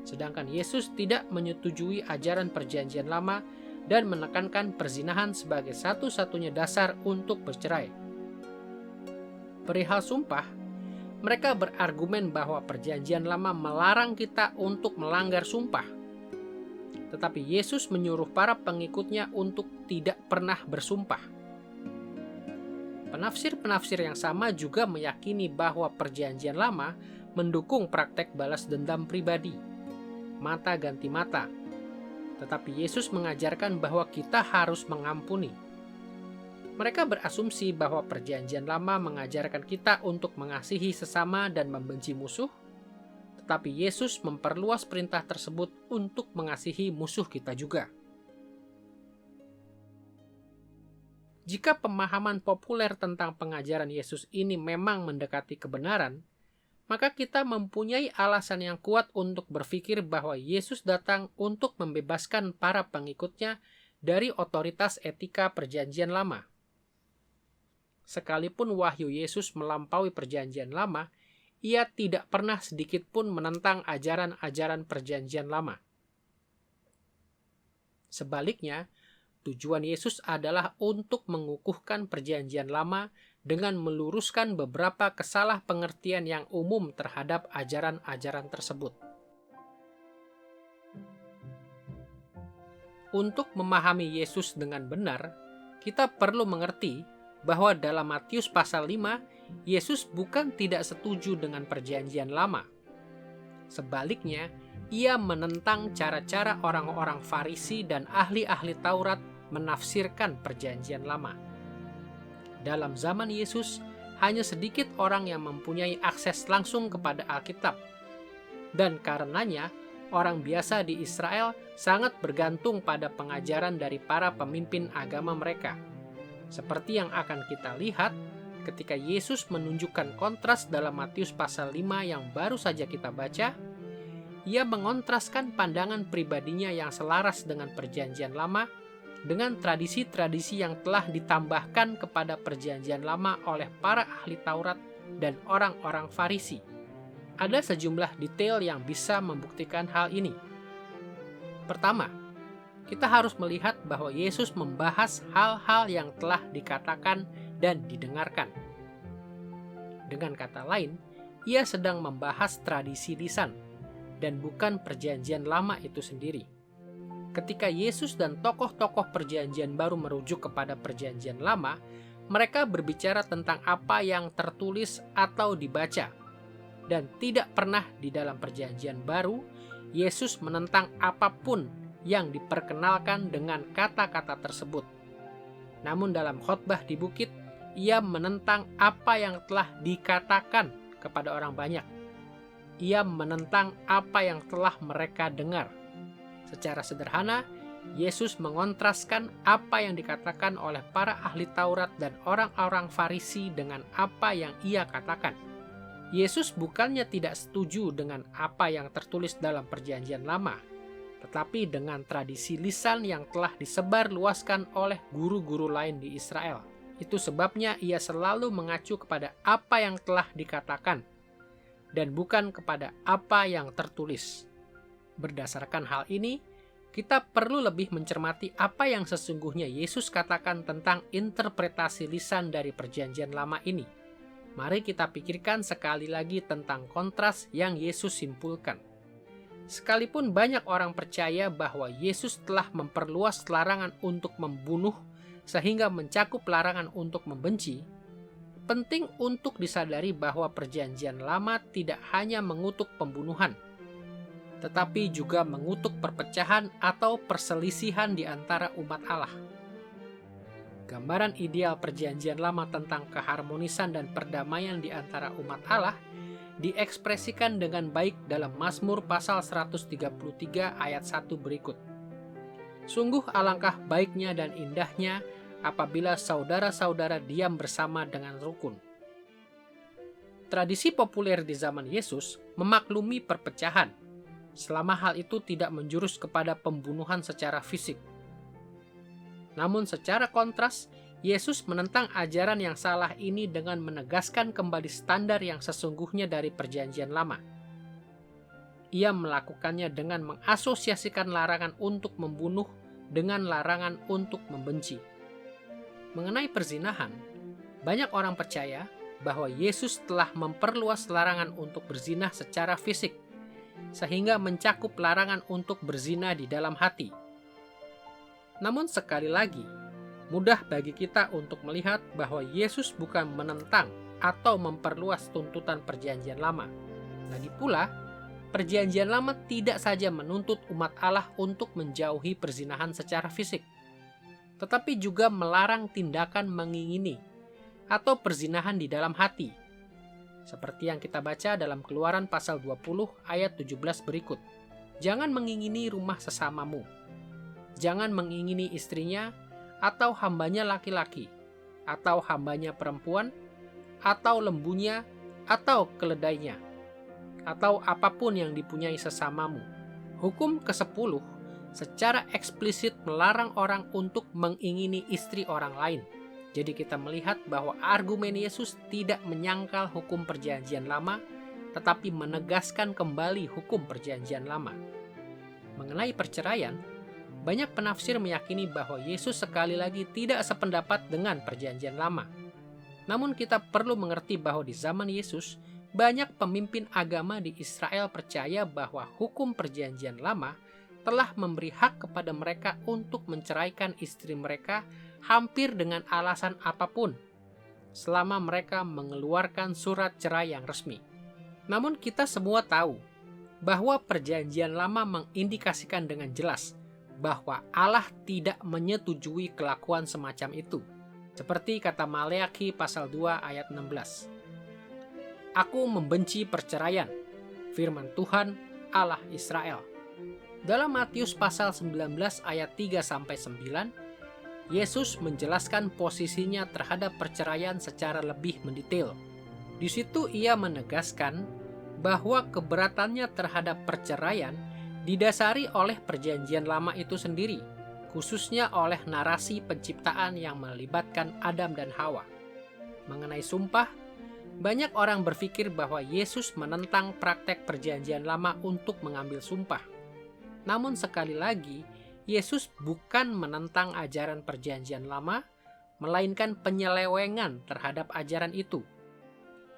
Sedangkan Yesus tidak menyetujui ajaran Perjanjian Lama dan menekankan perzinahan sebagai satu-satunya dasar untuk bercerai. Perihal sumpah, mereka berargumen bahwa Perjanjian Lama melarang kita untuk melanggar sumpah. Tetapi Yesus menyuruh para pengikutnya untuk tidak pernah bersumpah. Penafsir-penafsir yang sama juga meyakini bahwa Perjanjian Lama mendukung praktek balas dendam pribadi, mata ganti mata. Tetapi Yesus mengajarkan bahwa kita harus mengampuni. Mereka berasumsi bahwa Perjanjian Lama mengajarkan kita untuk mengasihi sesama dan membenci musuh, tetapi Yesus memperluas perintah tersebut untuk mengasihi musuh kita juga. Jika pemahaman populer tentang pengajaran Yesus ini memang mendekati kebenaran, maka kita mempunyai alasan yang kuat untuk berpikir bahwa Yesus datang untuk membebaskan para pengikutnya dari otoritas etika Perjanjian Lama. Sekalipun wahyu Yesus melampaui Perjanjian Lama, ia tidak pernah sedikit pun menentang ajaran-ajaran Perjanjian Lama. Sebaliknya, tujuan Yesus adalah untuk mengukuhkan Perjanjian Lama dengan meluruskan beberapa kesalahpengertian yang umum terhadap ajaran-ajaran tersebut. Untuk memahami Yesus dengan benar, kita perlu mengerti bahwa dalam Matius pasal 5, Yesus bukan tidak setuju dengan Perjanjian Lama. Sebaliknya, ia menentang cara-cara orang-orang Farisi dan ahli-ahli Taurat menafsirkan Perjanjian Lama. Dalam zaman Yesus, hanya sedikit orang yang mempunyai akses langsung kepada Alkitab. Dan karenanya, orang biasa di Israel sangat bergantung pada pengajaran dari para pemimpin agama mereka. Seperti yang akan kita lihat ketika Yesus menunjukkan kontras dalam Matius pasal 5 yang baru saja kita baca. Ia mengontraskan pandangan pribadinya yang selaras dengan Perjanjian Lama dengan tradisi-tradisi yang telah ditambahkan kepada Perjanjian Lama oleh para ahli Taurat dan orang-orang Farisi. Ada sejumlah detail yang bisa membuktikan hal ini. Pertama, kita harus melihat bahwa Yesus membahas hal-hal yang telah dikatakan dan didengarkan. Dengan kata lain, ia sedang membahas tradisi lisan dan bukan Perjanjian Lama itu sendiri. Ketika Yesus dan tokoh-tokoh Perjanjian Baru merujuk kepada Perjanjian Lama, mereka berbicara tentang apa yang tertulis atau dibaca. Dan tidak pernah di dalam Perjanjian Baru, Yesus menentang apapun yang diperkenalkan dengan kata-kata tersebut. Namun dalam khotbah di bukit, ia menentang apa yang telah dikatakan kepada orang banyak. Ia menentang apa yang telah mereka dengar. Secara sederhana, Yesus mengontraskan apa yang dikatakan oleh para ahli Taurat dan orang-orang Farisi dengan apa yang ia katakan. Yesus bukannya tidak setuju dengan apa yang tertulis dalam Perjanjian Lama, tetapi dengan tradisi lisan yang telah disebarluaskan oleh guru-guru lain di Israel. Itu sebabnya ia selalu mengacu kepada apa yang telah dikatakan, dan bukan kepada apa yang tertulis. Berdasarkan hal ini, kita perlu lebih mencermati apa yang sesungguhnya Yesus katakan tentang interpretasi lisan dari Perjanjian Lama ini. Mari kita pikirkan sekali lagi tentang kontras yang Yesus simpulkan. Sekalipun banyak orang percaya bahwa Yesus telah memperluas larangan untuk membunuh sehingga mencakup larangan untuk membenci, penting untuk disadari bahwa Perjanjian Lama tidak hanya mengutuk pembunuhan, tetapi juga mengutuk perpecahan atau perselisihan di antara umat Allah. Gambaran ideal Perjanjian Lama tentang keharmonisan dan perdamaian di antara umat Allah diekspresikan dengan baik dalam Mazmur pasal 133 ayat 1 berikut. Sungguh alangkah baiknya dan indahnya apabila saudara-saudara diam bersama dengan rukun. Tradisi populer di zaman Yesus memaklumi perpecahan, selama hal itu tidak menjurus kepada pembunuhan secara fisik. Namun secara kontras, Yesus menentang ajaran yang salah ini dengan menegaskan kembali standar yang sesungguhnya dari Perjanjian Lama. Ia melakukannya dengan mengasosiasikan larangan untuk membunuh dengan larangan untuk membenci. Mengenai perzinahan, banyak orang percaya bahwa Yesus telah memperluas larangan untuk berzinah secara fisik, sehingga mencakup larangan untuk berzina di dalam hati. Namun sekali lagi, mudah bagi kita untuk melihat bahwa Yesus bukan menentang atau memperluas tuntutan Perjanjian Lama. Lagi pula, Perjanjian Lama tidak saja menuntut umat Allah untuk menjauhi perzinahan secara fisik, tetapi juga melarang tindakan mengingini atau perzinahan di dalam hati. Seperti yang kita baca dalam Keluaran pasal 20 ayat 17 berikut. Jangan mengingini rumah sesamamu. Jangan mengingini istrinya, atau hambanya laki-laki, atau hambanya perempuan, atau lembunya, atau keledainya, atau apapun yang dipunyai sesamamu. Hukum ke-10 secara eksplisit melarang orang untuk mengingini istri orang lain. Jadi kita melihat bahwa argumen Yesus tidak menyangkal hukum Perjanjian Lama, tetapi menegaskan kembali hukum Perjanjian Lama. Mengenai perceraian, banyak penafsir meyakini bahwa Yesus sekali lagi tidak sependapat dengan Perjanjian Lama. Namun kita perlu mengerti bahwa di zaman Yesus, banyak pemimpin agama di Israel percaya bahwa hukum Perjanjian Lama telah memberi hak kepada mereka untuk menceraikan istri mereka hampir dengan alasan apapun, selama mereka mengeluarkan surat cerai yang resmi. Namun kita semua tahu bahwa Perjanjian Lama mengindikasikan dengan jelas bahwa Allah tidak menyetujui kelakuan semacam itu. Seperti kata Maleakhi pasal 2 ayat 16. Aku membenci perceraian, firman Tuhan Allah Israel. Dalam Matius pasal 19 ayat 3-9, Yesus menjelaskan posisinya terhadap perceraian secara lebih mendetail. Di situ ia menegaskan bahwa keberatannya terhadap perceraian didasari oleh Perjanjian Lama itu sendiri, khususnya oleh narasi penciptaan yang melibatkan Adam dan Hawa. Mengenai sumpah, banyak orang berpikir bahwa Yesus menentang praktek Perjanjian Lama untuk mengambil sumpah. Namun sekali lagi, Yesus bukan menentang ajaran Perjanjian Lama, melainkan penyelewengan terhadap ajaran itu.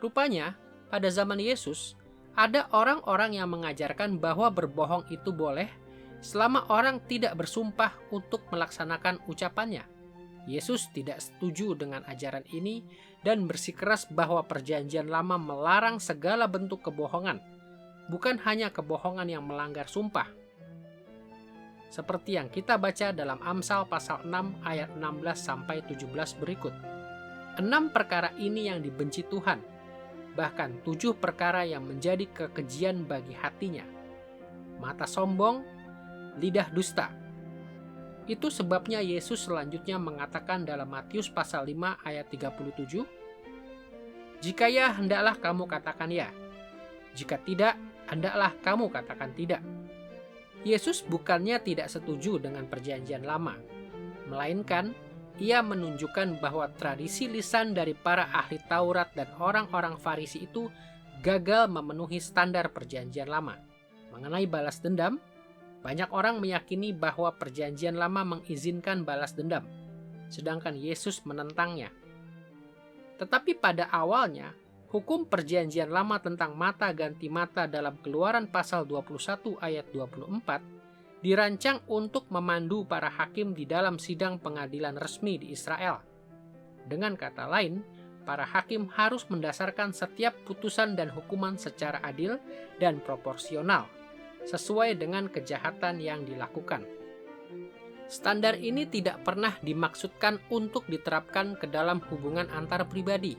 Rupanya, pada zaman Yesus, ada orang-orang yang mengajarkan bahwa berbohong itu boleh selama orang tidak bersumpah untuk melaksanakan ucapannya. Yesus tidak setuju dengan ajaran ini dan bersikeras bahwa Perjanjian Lama melarang segala bentuk kebohongan, bukan hanya kebohongan yang melanggar sumpah. Seperti yang kita baca dalam Amsal pasal 6 ayat 16-17 berikut. 6 perkara ini yang dibenci Tuhan, bahkan 7 perkara yang menjadi kekejian bagi hatinya: mata sombong, lidah dusta. Itu sebabnya Yesus selanjutnya mengatakan dalam Matius pasal 5 ayat 37, "Jika ya, hendaklah kamu katakan ya. Jika tidak, hendaklah kamu katakan tidak." Yesus bukannya tidak setuju dengan Perjanjian Lama, melainkan ia menunjukkan bahwa tradisi lisan dari para ahli Taurat dan orang-orang Farisi itu gagal memenuhi standar Perjanjian Lama. Mengenai balas dendam, banyak orang meyakini bahwa Perjanjian Lama mengizinkan balas dendam, sedangkan Yesus menentangnya. Tetapi pada awalnya, hukum Perjanjian Lama tentang mata ganti mata dalam Keluaran pasal 21 ayat 24 dirancang untuk memandu para hakim di dalam sidang pengadilan resmi di Israel. Dengan kata lain, para hakim harus mendasarkan setiap putusan dan hukuman secara adil dan proporsional, sesuai dengan kejahatan yang dilakukan. Standar ini tidak pernah dimaksudkan untuk diterapkan ke dalam hubungan antar pribadi.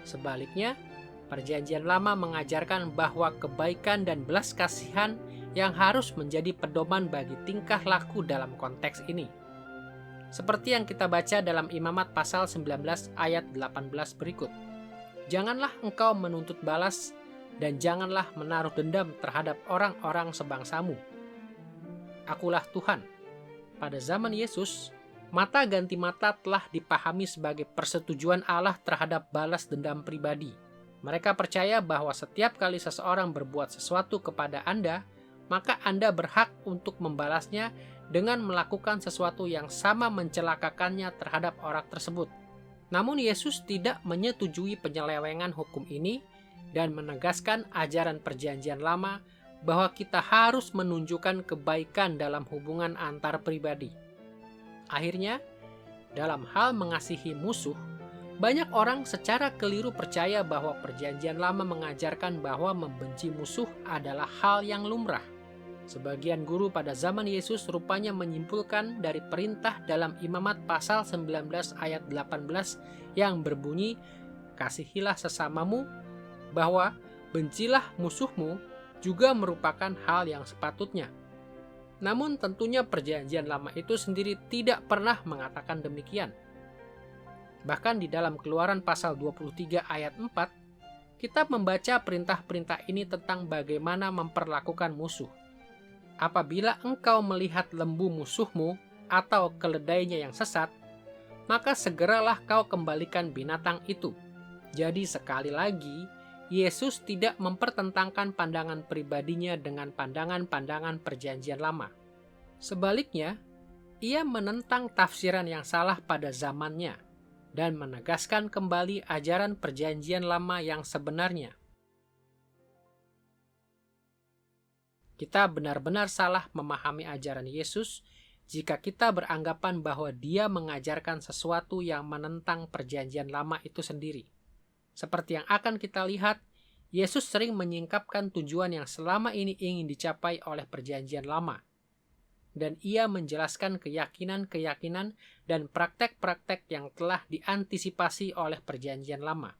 Sebaliknya, Perjanjian Lama mengajarkan bahwa kebaikan dan belas kasihan yang harus menjadi pedoman bagi tingkah laku dalam konteks ini. Seperti yang kita baca dalam Imamat pasal 19 ayat 18 berikut. Janganlah engkau menuntut balas dan janganlah menaruh dendam terhadap orang-orang sebangsamu. Akulah Tuhan. Pada zaman Yesus, mata ganti mata telah dipahami sebagai persetujuan Allah terhadap balas dendam pribadi. Mereka percaya bahwa setiap kali seseorang berbuat sesuatu kepada Anda, maka Anda berhak untuk membalasnya dengan melakukan sesuatu yang sama mencelakakannya terhadap orang tersebut. Namun Yesus tidak menyetujui penyelewengan hukum ini dan menegaskan ajaran Perjanjian Lama bahwa kita harus menunjukkan kebaikan dalam hubungan antar pribadi. Akhirnya, dalam hal mengasihi musuh, banyak orang secara keliru percaya bahwa Perjanjian Lama mengajarkan bahwa membenci musuh adalah hal yang lumrah. Sebagian guru pada zaman Yesus rupanya menyimpulkan dari perintah dalam Imamat pasal 19 ayat 18 yang berbunyi, "Kasihilah sesamamu," bahwa bencilah musuhmu juga merupakan hal yang sepatutnya. Namun tentunya Perjanjian Lama itu sendiri tidak pernah mengatakan demikian. Bahkan di dalam Keluaran pasal 23 ayat 4, kita membaca perintah-perintah ini tentang bagaimana memperlakukan musuh. Apabila engkau melihat lembu musuhmu atau keledainya yang sesat, maka segeralah kau kembalikan binatang itu. Jadi sekali lagi, Yesus tidak mempertentangkan pandangan pribadinya dengan pandangan-pandangan Perjanjian Lama. Sebaliknya, ia menentang tafsiran yang salah pada zamannya dan menegaskan kembali ajaran Perjanjian Lama yang sebenarnya. Kita benar-benar salah memahami ajaran Yesus jika kita beranggapan bahwa Dia mengajarkan sesuatu yang menentang Perjanjian Lama itu sendiri. Seperti yang akan kita lihat, Yesus sering menyingkapkan tujuan yang selama ini ingin dicapai oleh Perjanjian Lama. Dan ia menjelaskan keyakinan-keyakinan dan praktek-praktek yang telah diantisipasi oleh Perjanjian Lama.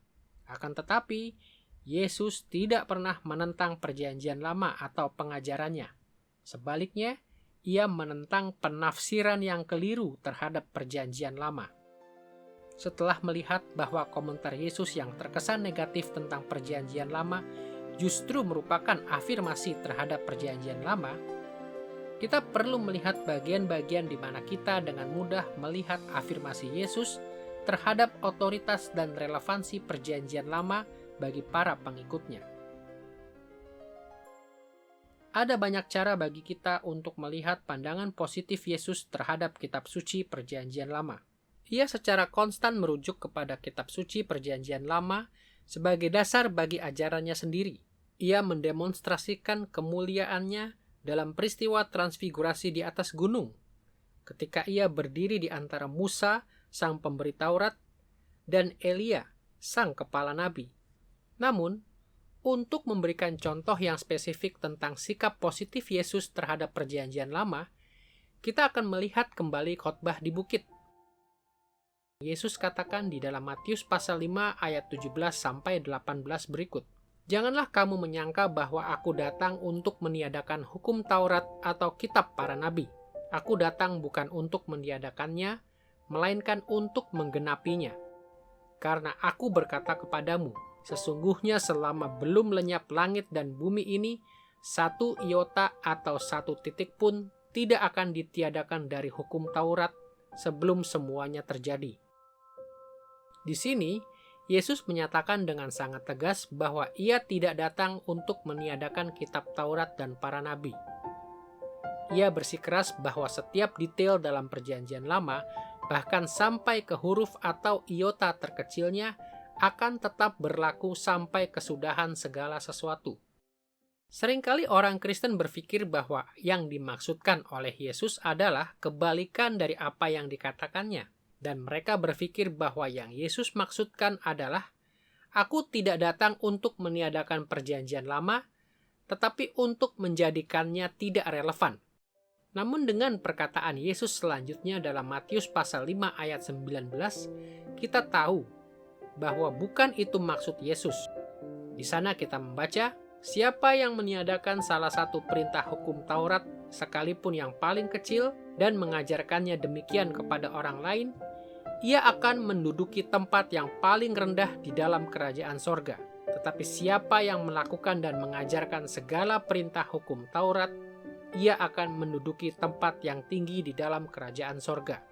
Akan tetapi, Yesus tidak pernah menentang Perjanjian Lama atau pengajarannya. Sebaliknya, ia menentang penafsiran yang keliru terhadap Perjanjian Lama. Setelah melihat bahwa komentar Yesus yang terkesan negatif tentang Perjanjian Lama justru merupakan afirmasi terhadap Perjanjian Lama, kita perlu melihat bagian-bagian di mana kita dengan mudah melihat afirmasi Yesus terhadap otoritas dan relevansi Perjanjian Lama bagi para pengikutnya. Ada banyak cara bagi kita untuk melihat pandangan positif Yesus terhadap kitab suci Perjanjian Lama. Ia secara konstan merujuk kepada kitab suci Perjanjian Lama sebagai dasar bagi ajarannya sendiri. Ia mendemonstrasikan kemuliaannya dalam peristiwa transfigurasi di atas gunung, ketika ia berdiri di antara Musa, sang pemberi Taurat, dan Elia, sang kepala nabi. Namun, untuk memberikan contoh yang spesifik tentang sikap positif Yesus terhadap Perjanjian Lama, kita akan melihat kembali khotbah di bukit. Yesus katakan di dalam Matius pasal 5 ayat 17-18 berikut, "Janganlah kamu menyangka bahwa aku datang untuk meniadakan hukum Taurat atau kitab para nabi. Aku datang bukan untuk meniadakannya, melainkan untuk menggenapinya. Karena aku berkata kepadamu, sesungguhnya selama belum lenyap langit dan bumi ini, satu iota atau satu titik pun tidak akan ditiadakan dari hukum Taurat sebelum semuanya terjadi." Di sini, Yesus menyatakan dengan sangat tegas bahwa ia tidak datang untuk meniadakan kitab Taurat dan para nabi. Ia bersikeras bahwa setiap detail dalam Perjanjian Lama, bahkan sampai ke huruf atau iota terkecilnya, akan tetap berlaku sampai kesudahan segala sesuatu. Seringkali orang Kristen berpikir bahwa yang dimaksudkan oleh Yesus adalah kebalikan dari apa yang dikatakannya. Dan mereka berpikir bahwa yang Yesus maksudkan adalah, "Aku tidak datang untuk meniadakan Perjanjian Lama, tetapi untuk menjadikannya tidak relevan." Namun dengan perkataan Yesus selanjutnya dalam Matius pasal 5 ayat 19, kita tahu bahwa bukan itu maksud Yesus. Di sana kita membaca, "Siapa yang meniadakan salah satu perintah hukum Taurat, sekalipun yang paling kecil, dan mengajarkannya demikian kepada orang lain, ia akan menduduki tempat yang paling rendah di dalam kerajaan sorga. Tetapi siapa yang melakukan dan mengajarkan segala perintah hukum Taurat, ia akan menduduki tempat yang tinggi di dalam kerajaan sorga."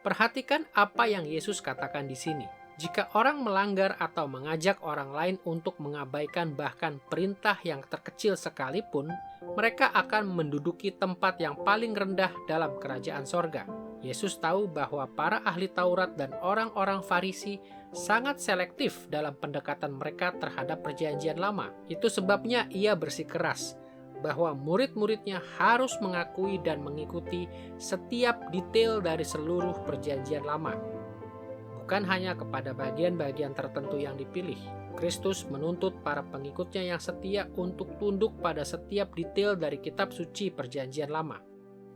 Perhatikan apa yang Yesus katakan di sini. Jika orang melanggar atau mengajak orang lain untuk mengabaikan bahkan perintah yang terkecil sekalipun, mereka akan menduduki tempat yang paling rendah dalam kerajaan sorga. Yesus tahu bahwa para ahli Taurat dan orang-orang Farisi sangat selektif dalam pendekatan mereka terhadap Perjanjian Lama. Itu sebabnya ia bersikeras bahwa murid-muridnya harus mengakui dan mengikuti setiap detail dari seluruh perjanjian lama. Bukan hanya kepada bagian-bagian tertentu yang dipilih. Kristus menuntut para pengikutnya yang setia untuk tunduk pada setiap detail dari kitab suci perjanjian lama.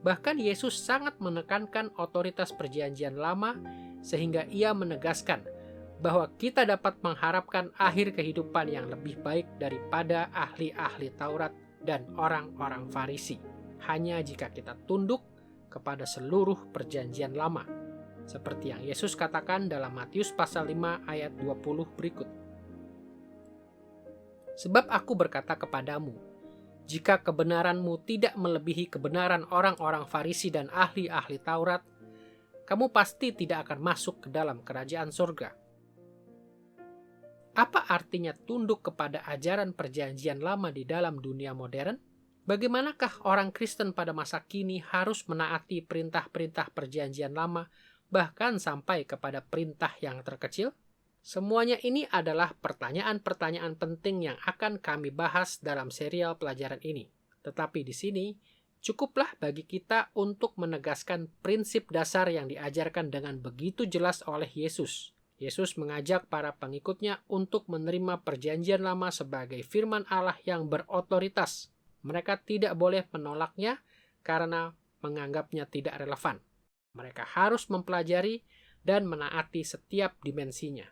Bahkan Yesus sangat menekankan otoritas perjanjian lama sehingga ia menegaskan bahwa kita dapat mengharapkan akhir kehidupan yang lebih baik daripada ahli-ahli Taurat dan orang-orang Farisi, hanya jika kita tunduk kepada seluruh perjanjian lama. Seperti yang Yesus katakan dalam Matius pasal 5 ayat 20 berikut. Sebab aku berkata kepadamu, jika kebenaranmu tidak melebihi kebenaran orang-orang Farisi dan ahli-ahli Taurat, kamu pasti tidak akan masuk ke dalam kerajaan surga. Apa artinya tunduk kepada ajaran perjanjian lama di dalam dunia modern? Bagaimanakah orang Kristen pada masa kini harus menaati perintah-perintah perjanjian lama, bahkan sampai kepada perintah yang terkecil? Semuanya ini adalah pertanyaan-pertanyaan penting yang akan kami bahas dalam serial pelajaran ini. Tetapi di sini, cukuplah bagi kita untuk menegaskan prinsip dasar yang diajarkan dengan begitu jelas oleh Yesus. Yesus mengajak para pengikutnya untuk menerima perjanjian lama sebagai firman Allah yang berotoritas. Mereka tidak boleh menolaknya karena menganggapnya tidak relevan. Mereka harus mempelajari dan menaati setiap dimensinya.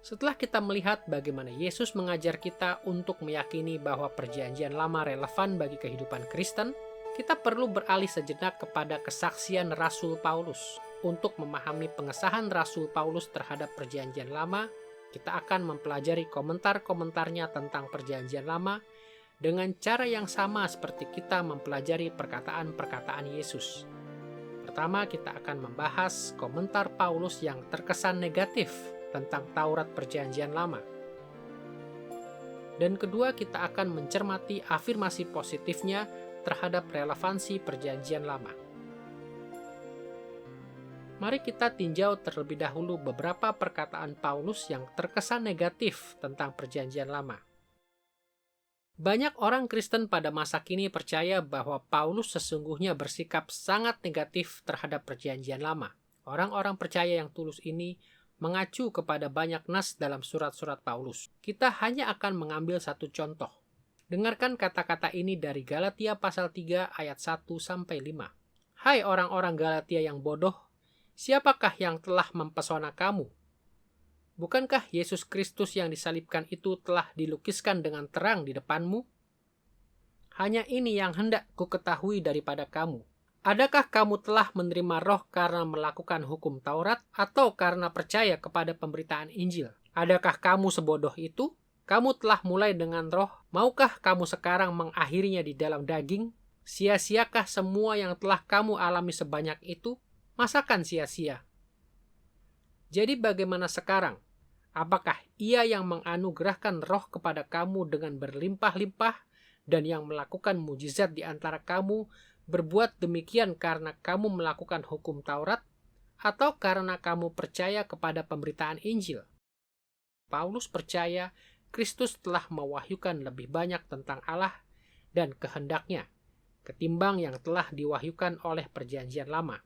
Setelah kita melihat bagaimana Yesus mengajar kita untuk meyakini bahwa perjanjian lama relevan bagi kehidupan Kristen, kita perlu beralih sejenak kepada kesaksian Rasul Paulus. Untuk memahami pengesahan Rasul Paulus terhadap perjanjian lama, kita akan mempelajari komentar-komentarnya tentang perjanjian lama dengan cara yang sama seperti kita mempelajari perkataan-perkataan Yesus. Pertama, kita akan membahas komentar Paulus yang terkesan negatif tentang Taurat Perjanjian Lama. Dan kedua, kita akan mencermati afirmasi positifnya terhadap relevansi Perjanjian Lama. Mari kita tinjau terlebih dahulu beberapa perkataan Paulus yang terkesan negatif tentang Perjanjian Lama. Banyak orang Kristen pada masa kini percaya bahwa Paulus sesungguhnya bersikap sangat negatif terhadap Perjanjian Lama. Orang-orang percaya yang tulus ini mengacu kepada banyak nas dalam surat-surat Paulus. Kita hanya akan mengambil satu contoh. Dengarkan kata-kata ini dari Galatia pasal 3 ayat 1-5. Hai orang-orang Galatia yang bodoh, siapakah yang telah mempesona kamu? Bukankah Yesus Kristus yang disalibkan itu telah dilukiskan dengan terang di depanmu? Hanya ini yang hendak kuketahui daripada kamu. Adakah kamu telah menerima roh karena melakukan hukum Taurat atau karena percaya kepada pemberitaan Injil? Adakah kamu sebodoh itu? Kamu telah mulai dengan roh, maukah kamu sekarang mengakhirinya di dalam daging? Sia-siakah semua yang telah kamu alami sebanyak itu? Masakan sia-sia? Jadi bagaimana sekarang? Apakah Ia yang menganugerahkan roh kepada kamu dengan berlimpah-limpah dan yang melakukan mujizat di antara kamu berbuat demikian karena kamu melakukan hukum Taurat atau karena kamu percaya kepada pemberitaan Injil? Paulus percaya Kristus telah mewahyukan lebih banyak tentang Allah dan kehendaknya ketimbang yang telah diwahyukan oleh Perjanjian Lama.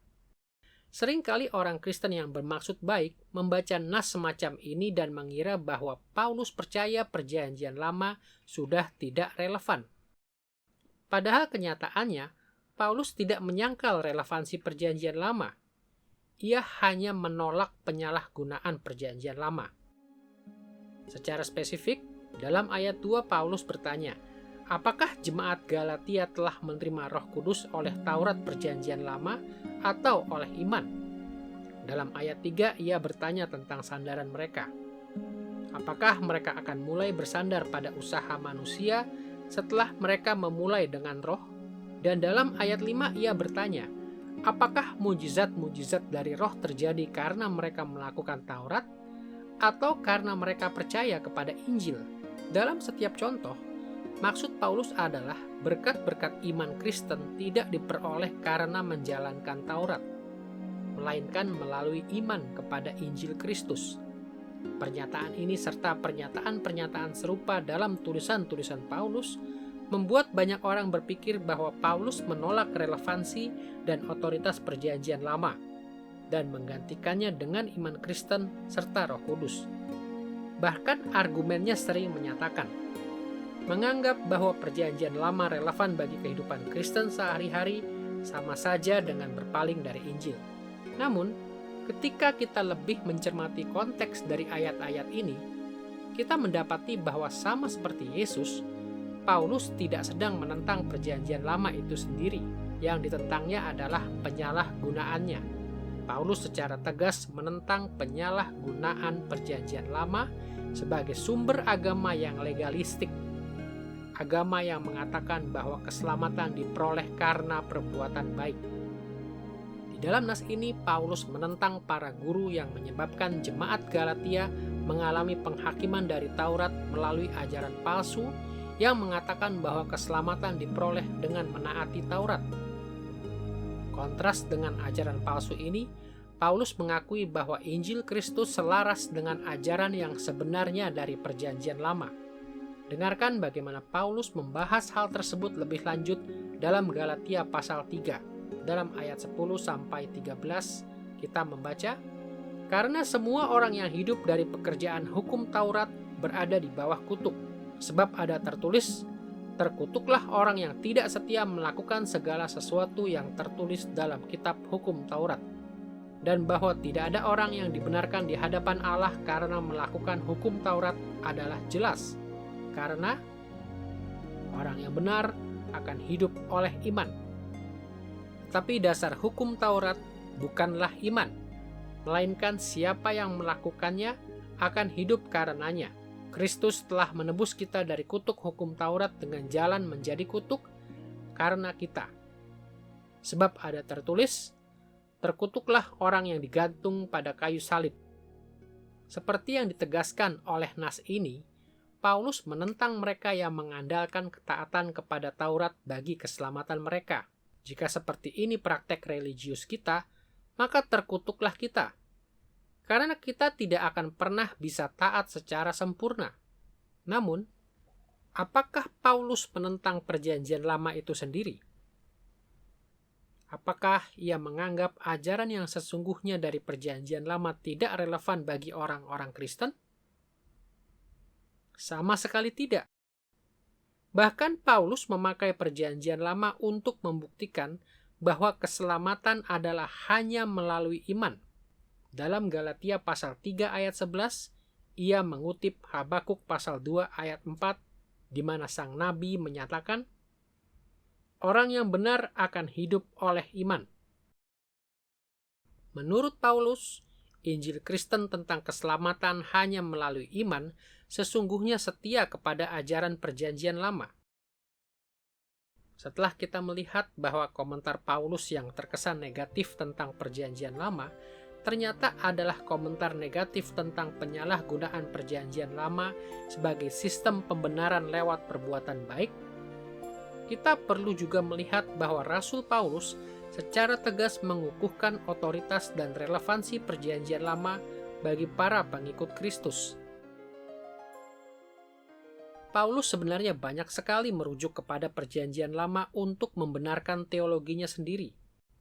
Seringkali orang Kristen yang bermaksud baik membaca nas semacam ini dan mengira bahwa Paulus percaya Perjanjian Lama sudah tidak relevan. Padahal kenyataannya, Paulus tidak menyangkal relevansi Perjanjian Lama. Ia hanya menolak penyalahgunaan Perjanjian Lama. Secara spesifik, dalam ayat 2 Paulus bertanya, apakah jemaat Galatia telah menerima Roh Kudus oleh Taurat Perjanjian Lama atau oleh iman? Dalam ayat 3 ia bertanya tentang sandaran mereka. Apakah mereka akan mulai bersandar pada usaha manusia setelah mereka memulai dengan roh? Dan dalam ayat 5 ia bertanya, apakah mujizat-mujizat dari roh terjadi karena mereka melakukan Taurat atau karena mereka percaya kepada Injil? Dalam setiap contoh, maksud Paulus adalah berkat-berkat iman Kristen tidak diperoleh karena menjalankan Taurat, melainkan melalui iman kepada Injil Kristus. Pernyataan ini serta pernyataan-pernyataan serupa dalam tulisan-tulisan Paulus membuat banyak orang berpikir bahwa Paulus menolak relevansi dan otoritas perjanjian lama dan menggantikannya dengan iman Kristen serta Roh Kudus. Bahkan argumennya sering menyatakan, menganggap bahwa perjanjian lama relevan bagi kehidupan Kristen sehari-hari sama saja dengan berpaling dari Injil. Namun, ketika kita lebih mencermati konteks dari ayat-ayat ini, kita mendapati bahwa sama seperti Yesus, Paulus tidak sedang menentang perjanjian lama itu sendiri. Yang ditentangnya adalah penyalahgunaannya. Paulus secara tegas menentang penyalahgunaan perjanjian lama sebagai sumber agama yang legalistik. Agama yang mengatakan bahwa keselamatan diperoleh karena perbuatan baik. Di dalam nas ini, Paulus menentang para guru yang menyebabkan jemaat Galatia mengalami penghakiman dari Taurat melalui ajaran palsu yang mengatakan bahwa keselamatan diperoleh dengan menaati Taurat. Kontras dengan ajaran palsu ini, Paulus mengakui bahwa Injil Kristus selaras dengan ajaran yang sebenarnya dari Perjanjian Lama. Dengarkan bagaimana Paulus membahas hal tersebut lebih lanjut dalam Galatia pasal 3. Dalam ayat 10-13 kita membaca, "Karena semua orang yang hidup dari pekerjaan hukum Taurat berada di bawah kutuk. Sebab ada tertulis, terkutuklah orang yang tidak setia melakukan segala sesuatu yang tertulis dalam kitab hukum Taurat. Dan bahwa tidak ada orang yang dibenarkan di hadapan Allah karena melakukan hukum Taurat adalah jelas. Karena orang yang benar akan hidup oleh iman. Tapi dasar hukum Taurat bukanlah iman, melainkan siapa yang melakukannya akan hidup karenanya. Kristus telah menebus kita dari kutuk hukum Taurat dengan jalan menjadi kutuk karena kita. Sebab ada tertulis, terkutuklah orang yang digantung pada kayu salib." Seperti yang ditegaskan oleh nas ini, Paulus menentang mereka yang mengandalkan ketaatan kepada Taurat bagi keselamatan mereka. Jika seperti ini praktek religius kita, maka terkutuklah kita. Karena kita tidak akan pernah bisa taat secara sempurna. Namun, apakah Paulus menentang perjanjian lama itu sendiri? Apakah ia menganggap ajaran yang sesungguhnya dari perjanjian lama tidak relevan bagi orang-orang Kristen? Sama sekali tidak. Bahkan Paulus memakai perjanjian lama untuk membuktikan bahwa keselamatan adalah hanya melalui iman. Dalam Galatia pasal 3 ayat 11, ia mengutip Habakuk pasal 2 ayat 4, di mana sang nabi menyatakan, "Orang yang benar akan hidup oleh iman." Menurut Paulus, Injil Kristen tentang keselamatan hanya melalui iman sesungguhnya setia kepada ajaran perjanjian lama. Setelah kita melihat bahwa komentar Paulus yang terkesan negatif tentang perjanjian lama ternyata adalah komentar negatif tentang penyalahgunaan perjanjian lama sebagai sistem pembenaran lewat perbuatan baik, kita perlu juga melihat bahwa Rasul Paulus secara tegas mengukuhkan otoritas dan relevansi perjanjian lama bagi para pengikut Kristus. Paulus sebenarnya banyak sekali merujuk kepada perjanjian lama untuk membenarkan teologinya sendiri.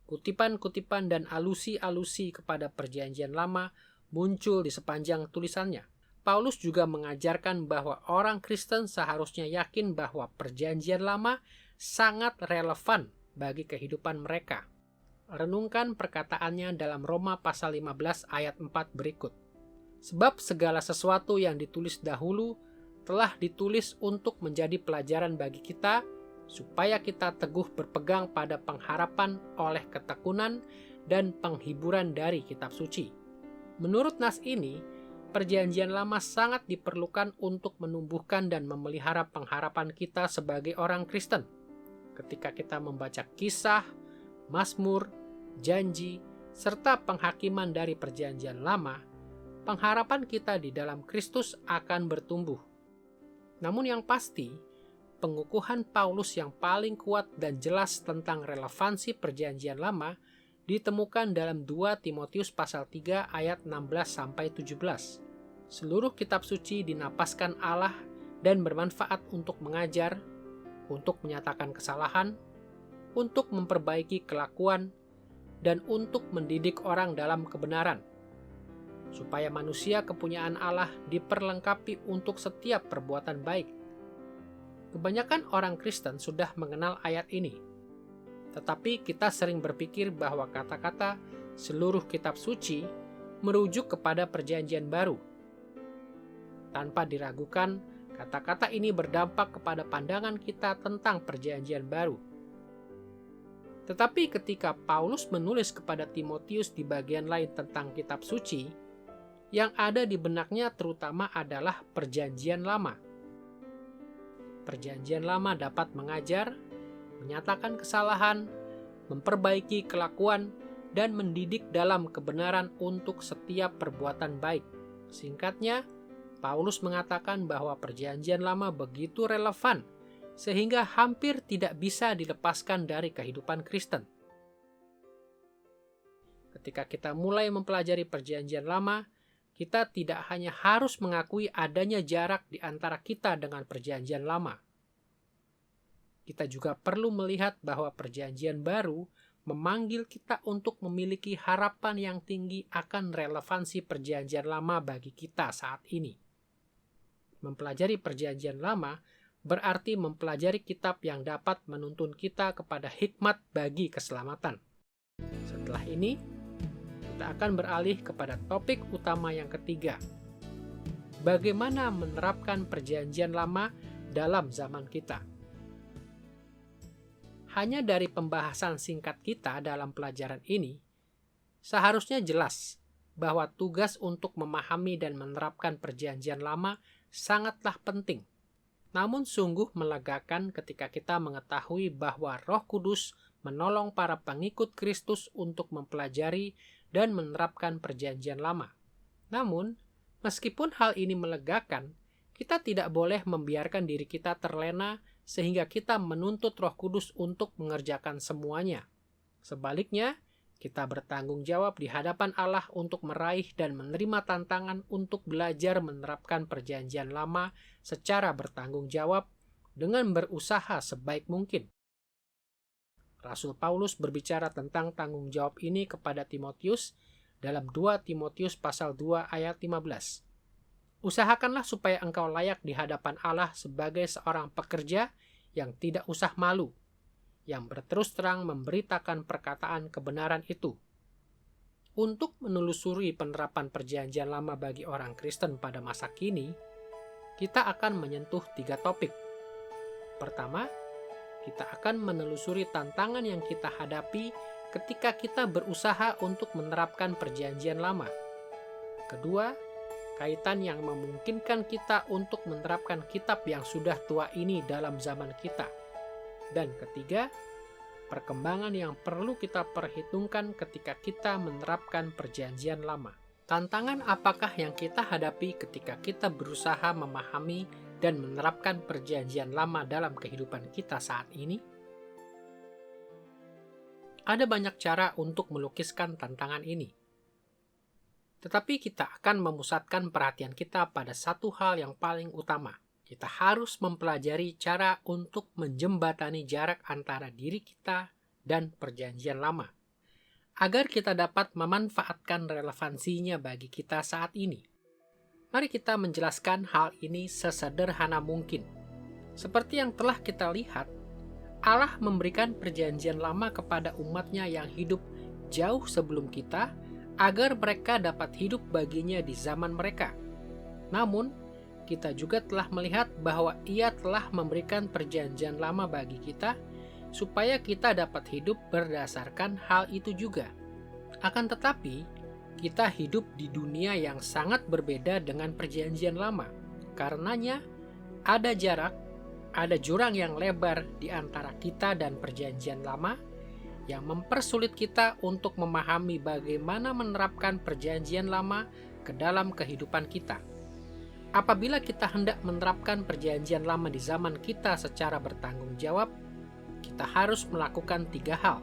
Kutipan-kutipan dan alusi-alusi kepada perjanjian lama muncul di sepanjang tulisannya. Paulus juga mengajarkan bahwa orang Kristen seharusnya yakin bahwa perjanjian lama sangat relevan bagi kehidupan mereka. Renungkan perkataannya dalam Roma pasal 15 ayat 4 berikut. "Sebab segala sesuatu yang ditulis dahulu telah ditulis untuk menjadi pelajaran bagi kita, supaya kita teguh berpegang pada pengharapan oleh ketekunan dan penghiburan dari kitab suci." Menurut nas ini, perjanjian lama sangat diperlukan untuk menumbuhkan dan memelihara pengharapan kita sebagai orang Kristen. Ketika kita membaca kisah, Mazmur, janji, serta penghakiman dari perjanjian lama, pengharapan kita di dalam Kristus akan bertumbuh. Namun yang pasti, pengukuhan Paulus yang paling kuat dan jelas tentang relevansi perjanjian lama ditemukan dalam 2 Timotius pasal 3 ayat 16-17. Seluruh kitab suci dinapaskan Allah dan bermanfaat untuk mengajar, untuk menyatakan kesalahan, untuk memperbaiki kelakuan, dan untuk mendidik orang dalam kebenaran, supaya manusia kepunyaan Allah diperlengkapi untuk setiap perbuatan baik. Kebanyakan orang Kristen sudah mengenal ayat ini, tetapi kita sering berpikir bahwa kata-kata seluruh kitab suci merujuk kepada Perjanjian Baru. Tanpa diragukan, kata-kata ini berdampak kepada pandangan kita tentang Perjanjian Baru. Tetapi ketika Paulus menulis kepada Timotius di bagian lain tentang kitab suci, yang ada di benaknya terutama adalah Perjanjian Lama. Perjanjian Lama dapat mengajar, menyatakan kesalahan, memperbaiki kelakuan, dan mendidik dalam kebenaran untuk setiap perbuatan baik. Singkatnya, Paulus mengatakan bahwa Perjanjian Lama begitu relevan sehingga hampir tidak bisa dilepaskan dari kehidupan Kristen. Ketika kita mulai mempelajari Perjanjian Lama, kita tidak hanya harus mengakui adanya jarak di antara kita dengan Perjanjian Lama. Kita juga perlu melihat bahwa Perjanjian Baru memanggil kita untuk memiliki harapan yang tinggi akan relevansi Perjanjian Lama bagi kita saat ini. Mempelajari Perjanjian Lama berarti mempelajari kitab yang dapat menuntun kita kepada hikmat bagi keselamatan. Setelah ini, kita akan beralih kepada topik utama yang ketiga. Bagaimana menerapkan Perjanjian Lama dalam zaman kita? Hanya dari pembahasan singkat kita dalam pelajaran ini, seharusnya jelas bahwa tugas untuk memahami dan menerapkan Perjanjian Lama sangatlah penting. Namun sungguh melegakan ketika kita mengetahui bahwa Roh Kudus menolong para pengikut Kristus untuk mempelajari dan menerapkan Perjanjian Lama. Namun, meskipun hal ini melegakan, kita tidak boleh membiarkan diri kita terlena sehingga kita menuntut Roh Kudus untuk mengerjakan semuanya. Sebaliknya, kita bertanggung jawab di hadapan Allah untuk meraih dan menerima tantangan untuk belajar menerapkan Perjanjian Lama secara bertanggung jawab dengan berusaha sebaik mungkin. Rasul Paulus berbicara tentang tanggung jawab ini kepada Timotius dalam 2 Timotius pasal 2 ayat 15. Usahakanlah supaya engkau layak di hadapan Allah sebagai seorang pekerja yang tidak usah malu, yang berterus terang memberitakan perkataan kebenaran itu. Untuk menelusuri penerapan Perjanjian Lama bagi orang Kristen pada masa kini, kita akan menyentuh 3 topik. Pertama, kita akan menelusuri tantangan yang kita hadapi ketika kita berusaha untuk menerapkan Perjanjian Lama. Kedua, kaitan yang memungkinkan kita untuk menerapkan kitab yang sudah tua ini dalam zaman kita. Dan ketiga, perkembangan yang perlu kita perhitungkan ketika kita menerapkan Perjanjian Lama. Tantangan apakah yang kita hadapi ketika kita berusaha memahami dan menerapkan Perjanjian Lama dalam kehidupan kita saat ini? Ada banyak cara untuk melukiskan tantangan ini. Tetapi kita akan memusatkan perhatian kita pada satu hal yang paling utama. Kita harus mempelajari cara untuk menjembatani jarak antara diri kita dan Perjanjian Lama, agar kita dapat memanfaatkan relevansinya bagi kita saat ini. Mari kita menjelaskan hal ini sesederhana mungkin. Seperti yang telah kita lihat, Allah memberikan Perjanjian Lama kepada umat-Nya yang hidup jauh sebelum kita, agar mereka dapat hidup baginya di zaman mereka. Namun, kita juga telah melihat bahwa Ia telah memberikan Perjanjian Lama bagi kita, supaya kita dapat hidup berdasarkan hal itu juga. Akan tetapi, kita hidup di dunia yang sangat berbeda dengan Perjanjian Lama. Karenanya, ada jarak, ada jurang yang lebar di antara kita dan Perjanjian Lama, yang mempersulit kita untuk memahami bagaimana menerapkan Perjanjian Lama ke dalam kehidupan kita. Apabila kita hendak menerapkan Perjanjian Lama di zaman kita secara bertanggung jawab, kita harus melakukan 3 hal.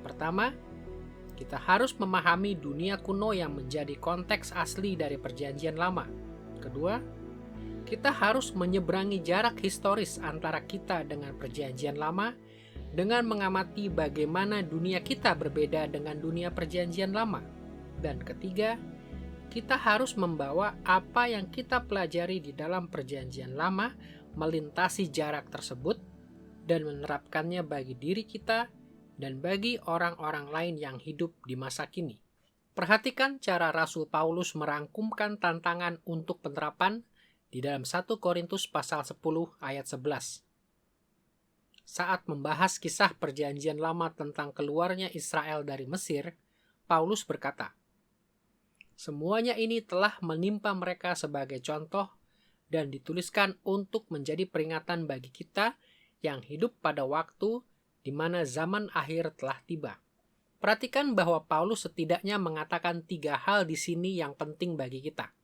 Pertama, kita harus memahami dunia kuno yang menjadi konteks asli dari Perjanjian Lama. Kedua, kita harus menyeberangi jarak historis antara kita dengan Perjanjian Lama dengan mengamati bagaimana dunia kita berbeda dengan dunia Perjanjian Lama. Dan ketiga, kita harus membawa apa yang kita pelajari di dalam Perjanjian Lama melintasi jarak tersebut dan menerapkannya bagi diri kita dan bagi orang-orang lain yang hidup di masa kini. Perhatikan cara Rasul Paulus merangkumkan tantangan untuk penerapan di dalam 1 Korintus pasal 10 ayat 11. Saat membahas kisah Perjanjian Lama tentang keluarnya Israel dari Mesir, Paulus berkata, "Semuanya ini telah menimpa mereka sebagai contoh dan dituliskan untuk menjadi peringatan bagi kita yang hidup pada waktu di mana zaman akhir telah tiba." Perhatikan bahwa Paulus setidaknya mengatakan 3 hal di sini yang penting bagi kita.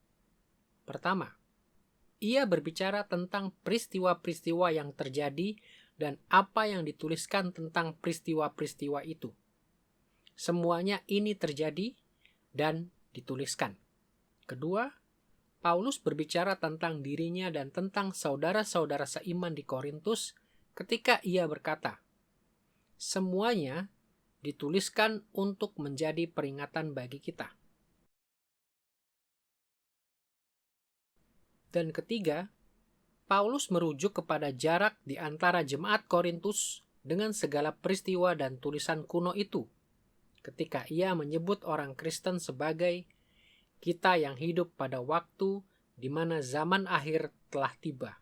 Pertama, ia berbicara tentang peristiwa-peristiwa yang terjadi dan apa yang dituliskan tentang peristiwa-peristiwa itu. Semuanya ini terjadi dan dituliskan. Kedua, Paulus berbicara tentang dirinya dan tentang saudara-saudara seiman di Korintus ketika ia berkata, "Semuanya dituliskan untuk menjadi peringatan bagi kita." Dan ketiga, Paulus merujuk kepada jarak di antara jemaat Korintus dengan segala peristiwa dan tulisan kuno itu, ketika ia menyebut orang Kristen sebagai kita yang hidup pada waktu di mana zaman akhir telah tiba.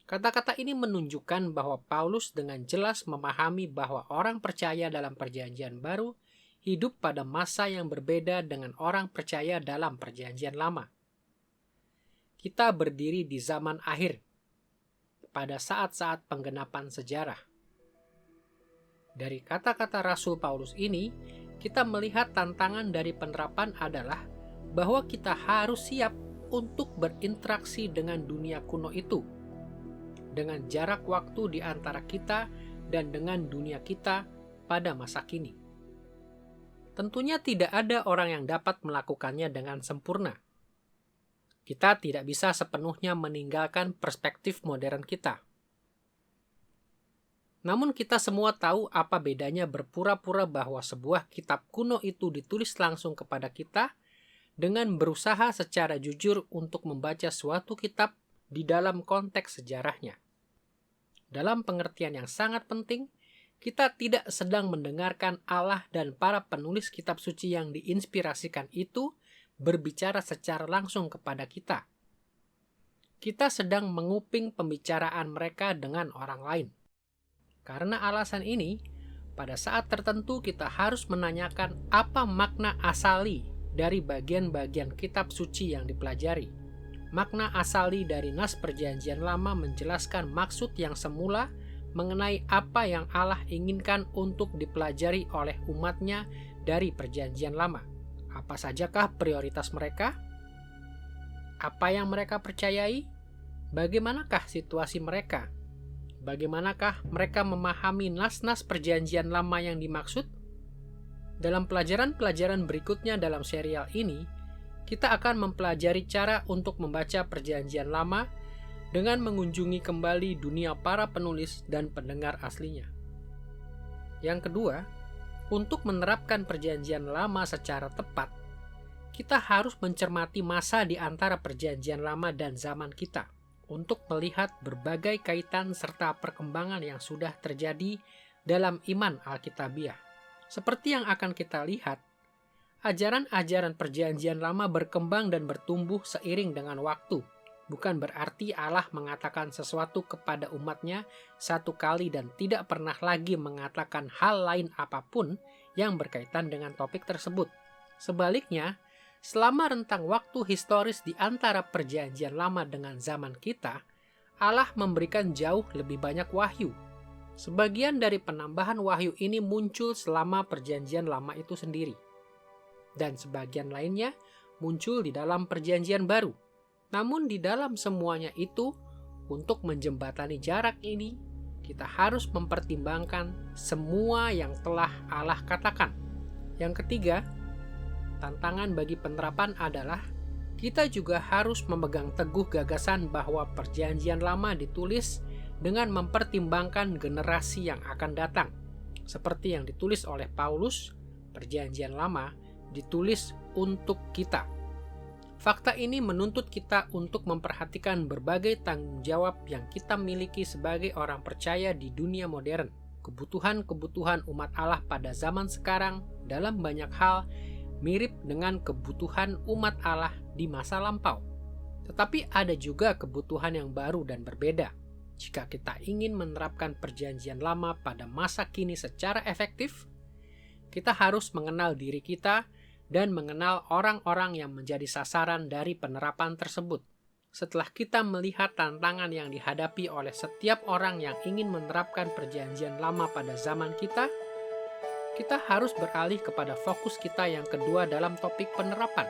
Kata-kata ini menunjukkan bahwa Paulus dengan jelas memahami bahwa orang percaya dalam Perjanjian Baru hidup pada masa yang berbeda dengan orang percaya dalam Perjanjian Lama. Kita berdiri di zaman akhir, pada saat-saat penggenapan sejarah. Dari kata-kata Rasul Paulus ini, kita melihat tantangan dari penerapan adalah bahwa kita harus siap untuk berinteraksi dengan dunia kuno itu, dengan jarak waktu di antara kita dan dengan dunia kita pada masa kini. Tentunya tidak ada orang yang dapat melakukannya dengan sempurna. Kita tidak bisa sepenuhnya meninggalkan perspektif modern kita. Namun kita semua tahu apa bedanya berpura-pura bahwa sebuah kitab kuno itu ditulis langsung kepada kita dengan berusaha secara jujur untuk membaca suatu kitab di dalam konteks sejarahnya. Dalam pengertian yang sangat penting, kita tidak sedang mendengarkan Allah dan para penulis kitab suci yang diinspirasikan itu berbicara secara langsung kepada kita. Kita sedang menguping pembicaraan mereka dengan orang lain. Karena alasan ini, pada saat tertentu kita harus menanyakan apa makna asali dari bagian-bagian kitab suci yang dipelajari. Makna asali dari nas Perjanjian Lama menjelaskan maksud yang semula mengenai apa yang Allah inginkan untuk dipelajari oleh umatnya dari Perjanjian Lama. Apa sajakah prioritas mereka? Apa yang mereka percayai? Bagaimanakah situasi mereka? Bagaimanakah mereka memahami nas-nas Perjanjian Lama yang dimaksud? Dalam pelajaran-pelajaran berikutnya dalam serial ini, kita akan mempelajari cara untuk membaca Perjanjian Lama dengan mengunjungi kembali dunia para penulis dan pendengar aslinya. Yang kedua, untuk menerapkan Perjanjian Lama secara tepat, kita harus mencermati masa di antara Perjanjian Lama dan zaman kita untuk melihat berbagai kaitan serta perkembangan yang sudah terjadi dalam iman Alkitabiah. Seperti yang akan kita lihat, ajaran-ajaran Perjanjian Lama berkembang dan bertumbuh seiring dengan waktu. Bukan berarti Allah mengatakan sesuatu kepada umatnya satu kali dan tidak pernah lagi mengatakan hal lain apapun yang berkaitan dengan topik tersebut. Sebaliknya, selama rentang waktu historis di antara Perjanjian Lama dengan zaman kita, Allah memberikan jauh lebih banyak wahyu. Sebagian dari penambahan wahyu ini muncul selama Perjanjian Lama itu sendiri. Dan sebagian lainnya muncul di dalam Perjanjian Baru. Namun di dalam semuanya itu, untuk menjembatani jarak ini, kita harus mempertimbangkan semua yang telah Allah katakan. Yang ketiga, tantangan bagi penerapan adalah kita juga harus memegang teguh gagasan bahwa Perjanjian Lama ditulis dengan mempertimbangkan generasi yang akan datang. Seperti yang ditulis oleh Paulus, Perjanjian Lama ditulis untuk kita. Fakta ini menuntut kita untuk memperhatikan berbagai tanggung jawab yang kita miliki sebagai orang percaya di dunia modern. Kebutuhan-kebutuhan umat Allah pada zaman sekarang dalam banyak hal mirip dengan kebutuhan umat Allah di masa lampau. Tetapi ada juga kebutuhan yang baru dan berbeda. Jika kita ingin menerapkan Perjanjian Lama pada masa kini secara efektif, kita harus mengenal diri kita dan mengenal orang-orang yang menjadi sasaran dari penerapan tersebut. Setelah kita melihat tantangan yang dihadapi oleh setiap orang yang ingin menerapkan Perjanjian Lama pada zaman kita harus beralih kepada fokus kita yang kedua dalam topik penerapan.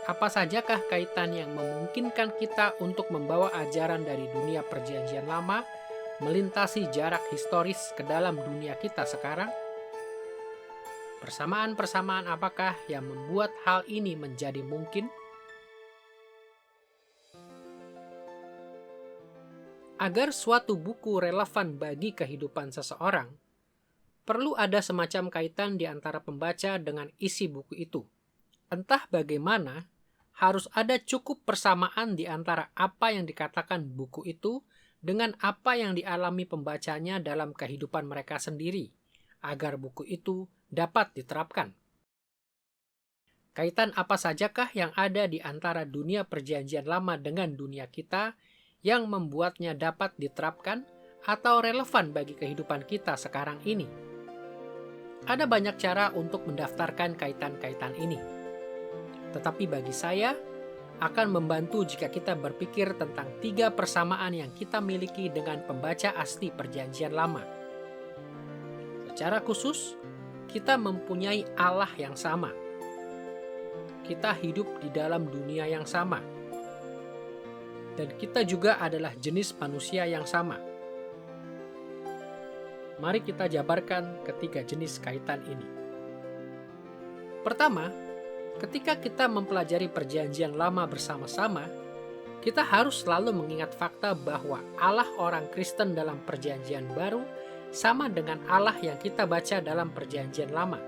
Apa sajakah kaitan yang memungkinkan kita untuk membawa ajaran dari dunia Perjanjian Lama melintasi jarak historis ke dalam dunia kita sekarang? Persamaan-persamaan apakah yang membuat hal ini menjadi mungkin? Agar suatu buku relevan bagi kehidupan seseorang, perlu ada semacam kaitan di antara pembaca dengan isi buku itu. Entah bagaimana, harus ada cukup persamaan di antara apa yang dikatakan buku itu dengan apa yang dialami pembacanya dalam kehidupan mereka sendiri, agar buku itu dapat diterapkan. Kaitan apa sajakah yang ada di antara dunia Perjanjian Lama dengan dunia kita yang membuatnya dapat diterapkan atau relevan bagi kehidupan kita sekarang ini? Ada banyak cara untuk mendaftarkan kaitan-kaitan ini. Tetapi bagi saya, akan membantu jika kita berpikir tentang 3 persamaan yang kita miliki dengan pembaca asli Perjanjian Lama. Secara khusus, kita mempunyai Allah yang sama. Kita hidup di dalam dunia yang sama. Dan kita juga adalah jenis manusia yang sama. Mari kita jabarkan ketiga jenis kaitan ini. Pertama, ketika kita mempelajari Perjanjian Lama bersama-sama, kita harus selalu mengingat fakta bahwa Allah orang Kristen dalam Perjanjian Baru sama dengan Allah yang kita baca dalam Perjanjian Lama.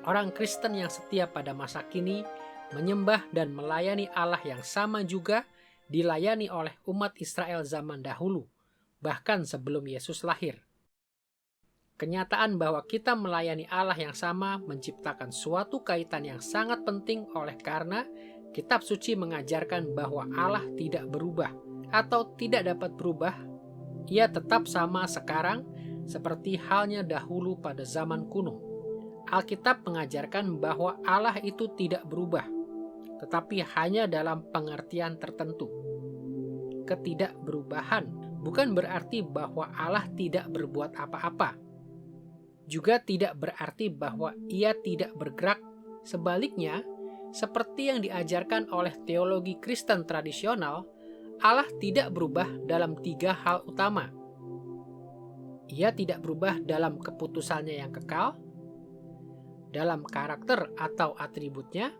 Orang Kristen yang setia pada masa kini menyembah dan melayani Allah yang sama juga dilayani oleh umat Israel zaman dahulu, bahkan sebelum Yesus lahir. Kenyataan bahwa kita melayani Allah yang sama menciptakan suatu kaitan yang sangat penting oleh karena Kitab Suci mengajarkan bahwa Allah tidak berubah atau tidak dapat berubah. Ia tetap sama sekarang seperti halnya dahulu pada zaman kuno. Alkitab mengajarkan bahwa Allah itu tidak berubah, tetapi hanya dalam pengertian tertentu. Ketidakberubahan bukan berarti bahwa Allah tidak berbuat apa-apa. Juga tidak berarti bahwa ia tidak bergerak. Sebaliknya, seperti yang diajarkan oleh teologi Kristen tradisional, Allah tidak berubah dalam 3 hal utama. Ia tidak berubah dalam keputusannya yang kekal, dalam karakter atau atributnya,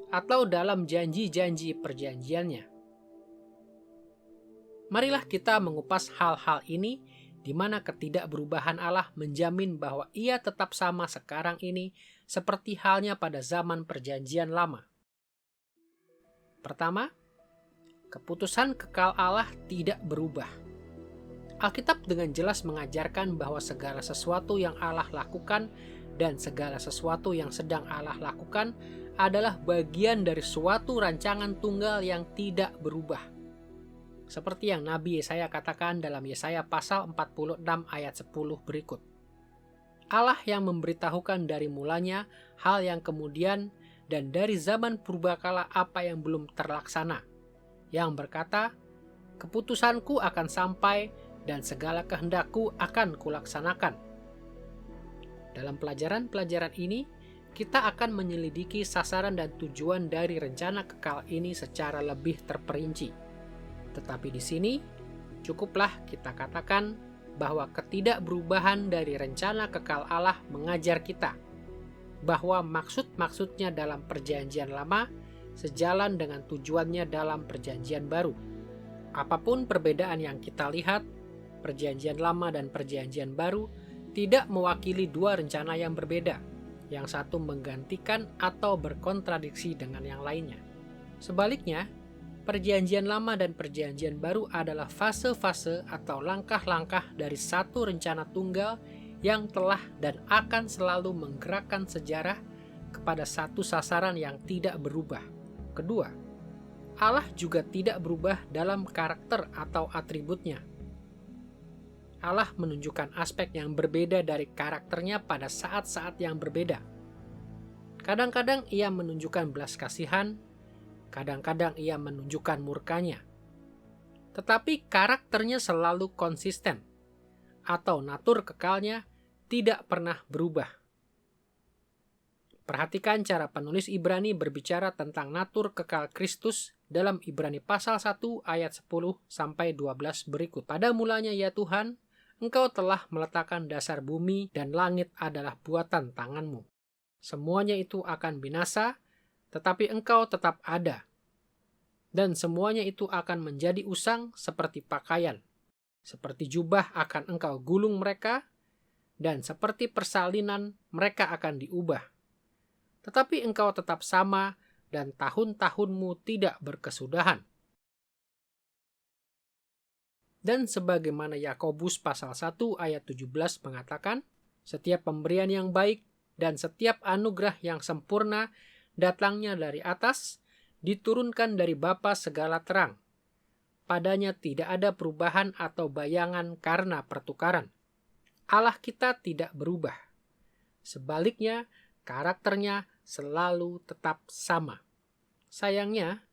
atau dalam janji-janji perjanjiannya. Marilah kita mengupas hal-hal ini di mana ketidakberubahan Allah menjamin bahwa ia tetap sama sekarang ini seperti halnya pada zaman Perjanjian Lama. Pertama, keputusan kekal Allah tidak berubah. Alkitab dengan jelas mengajarkan bahwa segala sesuatu yang Allah lakukan dan segala sesuatu yang sedang Allah lakukan adalah bagian dari suatu rancangan tunggal yang tidak berubah. Seperti yang Nabi Yesaya katakan dalam Yesaya pasal 46 ayat 10 berikut. Allah yang memberitahukan dari mulanya hal yang kemudian dan dari zaman purbakala apa yang belum terlaksana, yang berkata, keputusanku akan sampai dan segala kehendakku akan kulaksanakan. Dalam pelajaran-pelajaran ini, kita akan menyelidiki sasaran dan tujuan dari rencana kekal ini secara lebih terperinci. Tetapi di sini, cukuplah kita katakan bahwa ketidakberubahan dari rencana kekal Allah mengajar kita bahwa maksud-maksudnya dalam Perjanjian Lama sejalan dengan tujuannya dalam Perjanjian Baru. Apapun perbedaan yang kita lihat, Perjanjian Lama dan Perjanjian Baru tidak mewakili dua rencana yang berbeda, yang satu menggantikan atau berkontradiksi dengan yang lainnya. Sebaliknya, Perjanjian Lama dan Perjanjian Baru adalah fase-fase atau langkah-langkah dari satu rencana tunggal yang telah dan akan selalu menggerakkan sejarah kepada satu sasaran yang tidak berubah. Kedua, Allah juga tidak berubah dalam karakter atau atributnya. Allah menunjukkan aspek yang berbeda dari karakternya pada saat-saat yang berbeda. Kadang-kadang ia menunjukkan belas kasihan, kadang-kadang ia menunjukkan murkanya. Tetapi karakternya selalu konsisten, atau natur kekalnya tidak pernah berubah. Perhatikan cara penulis Ibrani berbicara tentang natur kekal Kristus dalam Ibrani pasal 1 ayat 10-12 berikut. Pada mulanya ya Tuhan, Engkau telah meletakkan dasar bumi dan langit adalah buatan tanganmu. Semuanya itu akan binasa, tetapi Engkau tetap ada. Dan semuanya itu akan menjadi usang seperti pakaian. Seperti jubah akan Engkau gulung mereka, dan seperti persalinan mereka akan diubah. Tetapi Engkau tetap sama, dan tahun-tahunmu tidak berkesudahan. Dan sebagaimana Yakobus pasal 1 ayat 17 mengatakan, setiap pemberian yang baik dan setiap anugerah yang sempurna datangnya dari atas, diturunkan dari Bapa segala terang. Padanya tidak ada perubahan atau bayangan karena pertukaran. Allah kita tidak berubah. Sebaliknya, karakternya selalu tetap sama. Sayangnya,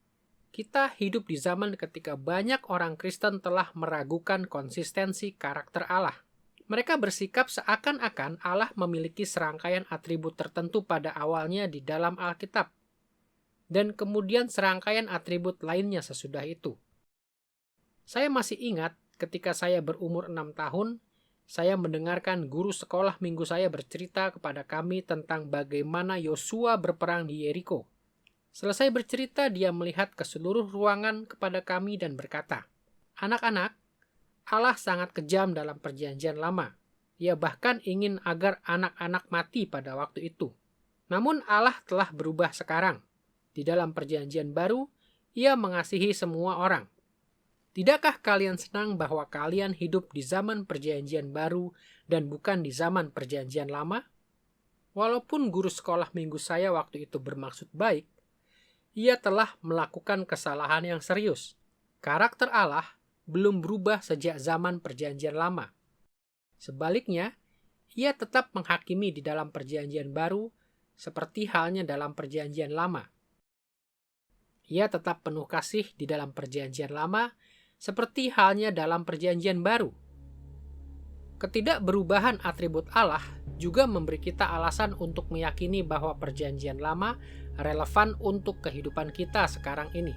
kita hidup di zaman ketika banyak orang Kristen telah meragukan konsistensi karakter Allah. Mereka bersikap seakan-akan Allah memiliki serangkaian atribut tertentu pada awalnya di dalam Alkitab, dan kemudian serangkaian atribut lainnya sesudah itu. Saya masih ingat ketika saya berumur 6 tahun, saya mendengarkan guru sekolah minggu saya bercerita kepada kami tentang bagaimana Yosua berperang di Yeriko. Selesai bercerita, dia melihat ke seluruh ruangan kepada kami dan berkata, "Anak-anak, Allah sangat kejam dalam Perjanjian Lama. Ia bahkan ingin agar anak-anak mati pada waktu itu. Namun Allah telah berubah sekarang. Di dalam Perjanjian Baru, Ia mengasihi semua orang. Tidakkah kalian senang bahwa kalian hidup di zaman Perjanjian Baru dan bukan di zaman Perjanjian Lama?" Walaupun guru sekolah minggu saya waktu itu bermaksud baik, ia telah melakukan kesalahan yang serius. Karakter Allah belum berubah sejak zaman Perjanjian Lama. Sebaliknya, ia tetap menghakimi di dalam Perjanjian Baru seperti halnya dalam Perjanjian Lama. Ia tetap penuh kasih di dalam Perjanjian Lama seperti halnya dalam Perjanjian Baru. Ketidakberubahan atribut Allah juga memberi kita alasan untuk meyakini bahwa Perjanjian Lama relevan untuk kehidupan kita sekarang ini.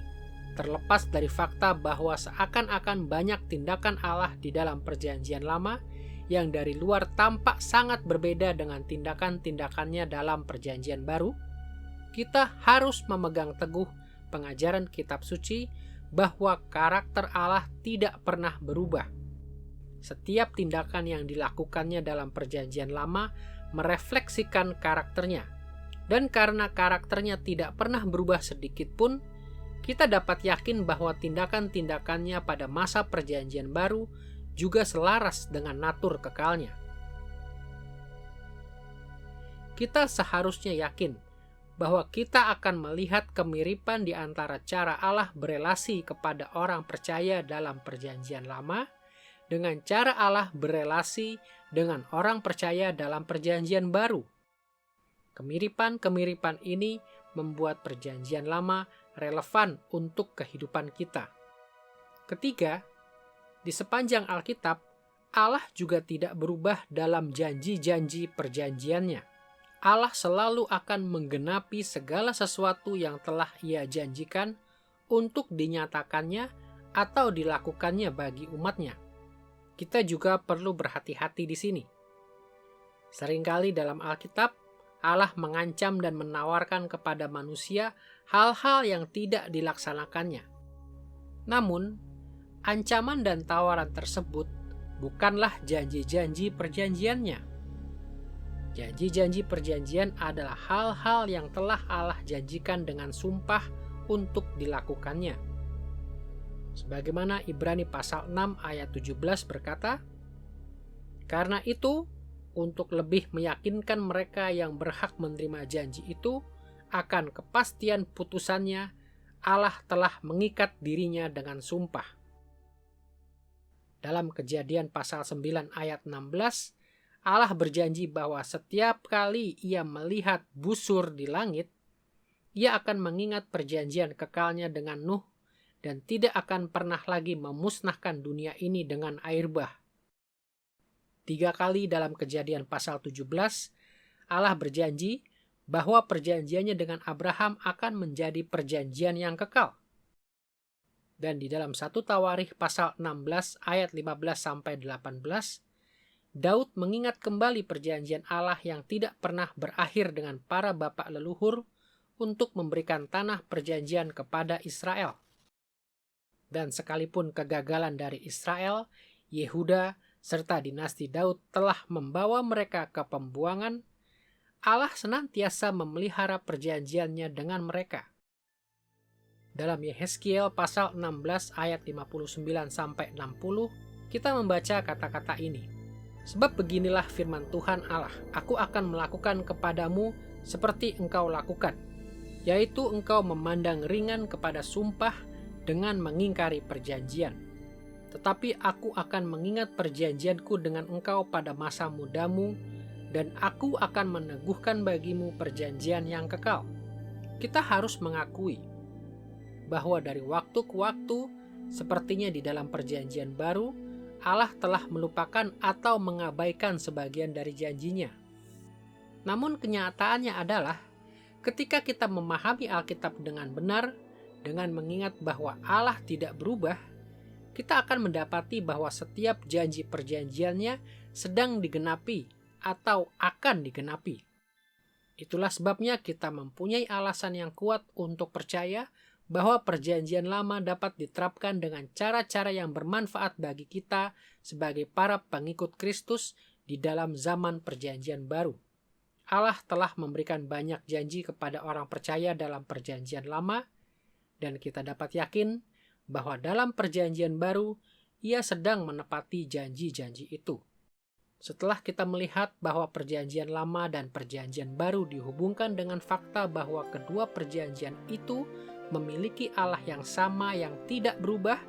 Terlepas dari fakta bahwa seakan-akan banyak tindakan Allah di dalam Perjanjian Lama yang dari luar tampak sangat berbeda dengan tindakan-tindakannya dalam Perjanjian Baru, kita harus memegang teguh pengajaran Kitab Suci bahwa karakter Allah tidak pernah berubah. Setiap tindakan yang dilakukannya dalam Perjanjian Lama merefleksikan karakternya. Dan karena karakternya tidak pernah berubah sedikit pun, kita dapat yakin bahwa tindakan-tindakannya pada masa Perjanjian Baru juga selaras dengan natur kekalnya. Kita seharusnya yakin bahwa kita akan melihat kemiripan di antara cara Allah berelasi kepada orang percaya dalam Perjanjian Lama dengan cara Allah berelasi dengan orang percaya dalam Perjanjian Baru. Kemiripan-kemiripan ini membuat Perjanjian Lama relevan untuk kehidupan kita. Ketiga, di sepanjang Alkitab, Allah juga tidak berubah dalam janji-janji perjanjiannya. Allah selalu akan menggenapi segala sesuatu yang telah Ia janjikan untuk dinyatakannya atau dilakukannya bagi umatnya. Kita juga perlu berhati-hati di sini. Seringkali dalam Alkitab, Allah mengancam dan menawarkan kepada manusia hal-hal yang tidak dilaksanakannya. Namun, ancaman dan tawaran tersebut bukanlah janji-janji perjanjiannya. Janji-janji perjanjian adalah hal-hal yang telah Allah janjikan dengan sumpah untuk dilakukannya. Sebagaimana Ibrani pasal 6 ayat 17 berkata, "Karena itu, untuk lebih meyakinkan mereka yang berhak menerima janji itu akan kepastian putusannya, Allah telah mengikat dirinya dengan sumpah." Dalam Kejadian pasal 9 ayat 16, Allah berjanji bahwa setiap kali Ia melihat busur di langit, Ia akan mengingat perjanjian kekalnya dengan Nuh dan tidak akan pernah lagi memusnahkan dunia ini dengan air bah. 3 kali dalam Kejadian pasal 17, Allah berjanji bahwa perjanjiannya dengan Abraham akan menjadi perjanjian yang kekal. Dan di dalam 1 Tawarikh pasal 16 ayat 15-18, Daud mengingat kembali perjanjian Allah yang tidak pernah berakhir dengan para bapak leluhur untuk memberikan tanah perjanjian kepada Israel. Dan sekalipun kegagalan dari Israel, Yehuda, serta dinasti Daud telah membawa mereka ke pembuangan, Allah senantiasa memelihara perjanjiannya dengan mereka. Dalam Yehezkiel pasal 16 ayat 59-60, kita membaca kata-kata ini. "Sebab beginilah firman Tuhan Allah, Aku akan melakukan kepadamu seperti engkau lakukan, yaitu engkau memandang ringan kepada sumpah dengan mengingkari perjanjian. Tetapi aku akan mengingat perjanjianku dengan engkau pada masa mudamu, dan aku akan meneguhkan bagimu perjanjian yang kekal." Kita harus mengakui bahwa dari waktu ke waktu, sepertinya di dalam perjanjian baru, Allah telah melupakan atau mengabaikan sebagian dari janjinya. Namun kenyataannya adalah, ketika kita memahami Alkitab dengan benar, dengan mengingat bahwa Allah tidak berubah, kita akan mendapati bahwa setiap janji perjanjiannya sedang digenapi atau akan digenapi. Itulah sebabnya kita mempunyai alasan yang kuat untuk percaya bahwa perjanjian lama dapat diterapkan dengan cara-cara yang bermanfaat bagi kita sebagai para pengikut Kristus di dalam zaman perjanjian baru. Allah telah memberikan banyak janji kepada orang percaya dalam perjanjian lama, dan kita dapat yakin bahwa dalam perjanjian baru, Ia sedang menepati janji-janji itu. Setelah kita melihat bahwa perjanjian lama dan perjanjian baru dihubungkan dengan fakta bahwa kedua perjanjian itu memiliki Allah yang sama yang tidak berubah,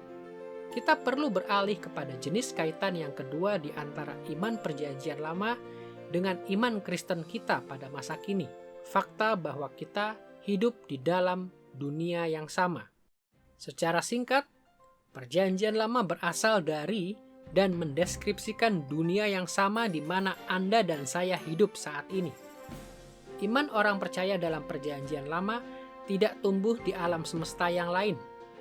kita perlu beralih kepada jenis kaitan yang kedua di antara iman perjanjian lama dengan iman Kristen kita pada masa kini. Fakta bahwa kita hidup di dalam dunia yang sama. Secara singkat, perjanjian lama berasal dari dan mendeskripsikan dunia yang sama di mana Anda dan saya hidup saat ini. Iman orang percaya dalam perjanjian lama tidak tumbuh di alam semesta yang lain.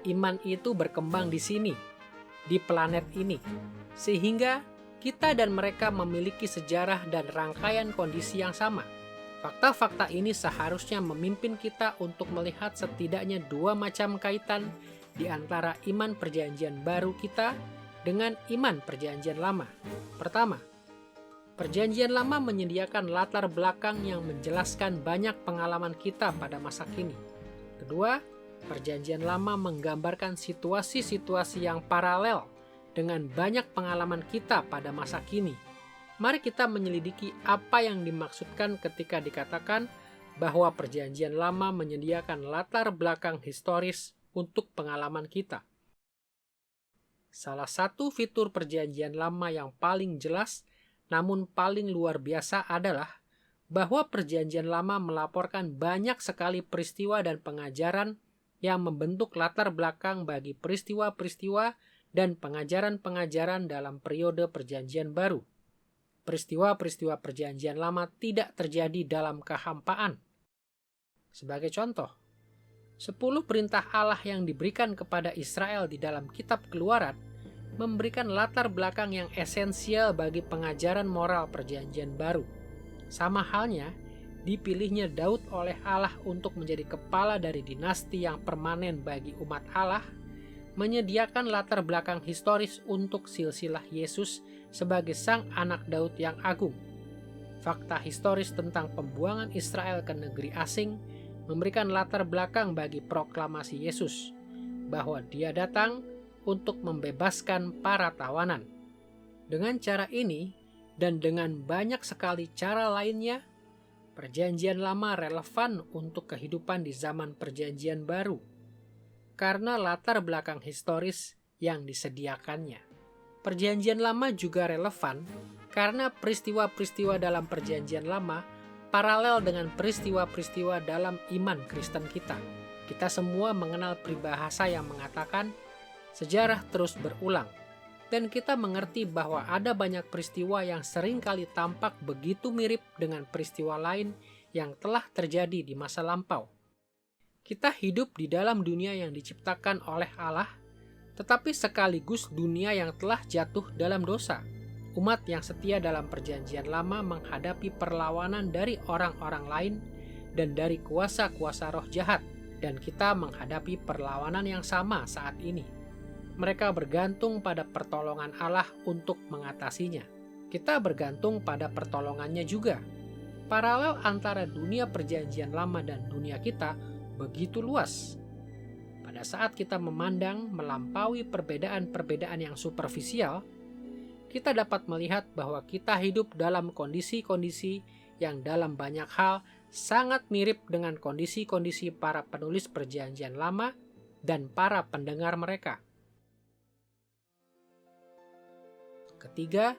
Iman itu berkembang di sini, di planet ini, sehingga kita dan mereka memiliki sejarah dan rangkaian kondisi yang sama. Fakta-fakta ini seharusnya memimpin kita untuk melihat setidaknya dua macam kaitan di antara iman perjanjian baru kita dengan iman perjanjian lama. Pertama, perjanjian lama menyediakan latar belakang yang menjelaskan banyak pengalaman kita pada masa kini. Kedua, perjanjian lama menggambarkan situasi-situasi yang paralel dengan banyak pengalaman kita pada masa kini. Mari kita menyelidiki apa yang dimaksudkan ketika dikatakan bahwa perjanjian lama menyediakan latar belakang historis untuk pengalaman kita. Salah satu fitur perjanjian lama yang paling jelas namun paling luar biasa adalah bahwa perjanjian lama melaporkan banyak sekali peristiwa dan pengajaran yang membentuk latar belakang bagi peristiwa-peristiwa dan pengajaran-pengajaran dalam periode perjanjian baru. Peristiwa-peristiwa perjanjian lama tidak terjadi dalam kehampaan. Sebagai contoh, 10 perintah Allah yang diberikan kepada Israel di dalam kitab Keluaran memberikan latar belakang yang esensial bagi pengajaran moral perjanjian baru. Sama halnya, dipilihnya Daud oleh Allah untuk menjadi kepala dari dinasti yang permanen bagi umat Allah, menyediakan latar belakang historis untuk silsilah Yesus sebagai sang anak Daud yang agung. Fakta historis tentang pembuangan Israel ke negeri asing memberikan latar belakang bagi proklamasi Yesus, bahwa Dia datang untuk membebaskan para tawanan. Dengan cara ini, dan dengan banyak sekali cara lainnya, Perjanjian Lama relevan untuk kehidupan di zaman Perjanjian Baru, karena latar belakang historis yang disediakannya. Perjanjian Lama juga relevan karena peristiwa-peristiwa dalam Perjanjian Lama paralel dengan peristiwa-peristiwa dalam iman Kristen kita. Kita semua mengenal peribahasa yang mengatakan sejarah terus berulang, dan kita mengerti bahwa ada banyak peristiwa yang seringkali tampak begitu mirip dengan peristiwa lain yang telah terjadi di masa lampau. Kita hidup di dalam dunia yang diciptakan oleh Allah, tetapi sekaligus dunia yang telah jatuh dalam dosa. Umat yang setia dalam Perjanjian Lama menghadapi perlawanan dari orang-orang lain dan dari kuasa-kuasa roh jahat, dan kita menghadapi perlawanan yang sama saat ini. Mereka bergantung pada pertolongan Allah untuk mengatasinya. Kita bergantung pada pertolongannya juga. Paralel antara dunia Perjanjian Lama dan dunia kita begitu luas. Pada saat kita memandang melampaui perbedaan-perbedaan yang superficial, kita dapat melihat bahwa kita hidup dalam kondisi-kondisi yang dalam banyak hal sangat mirip dengan kondisi-kondisi para penulis Perjanjian Lama dan para pendengar mereka. Ketiga,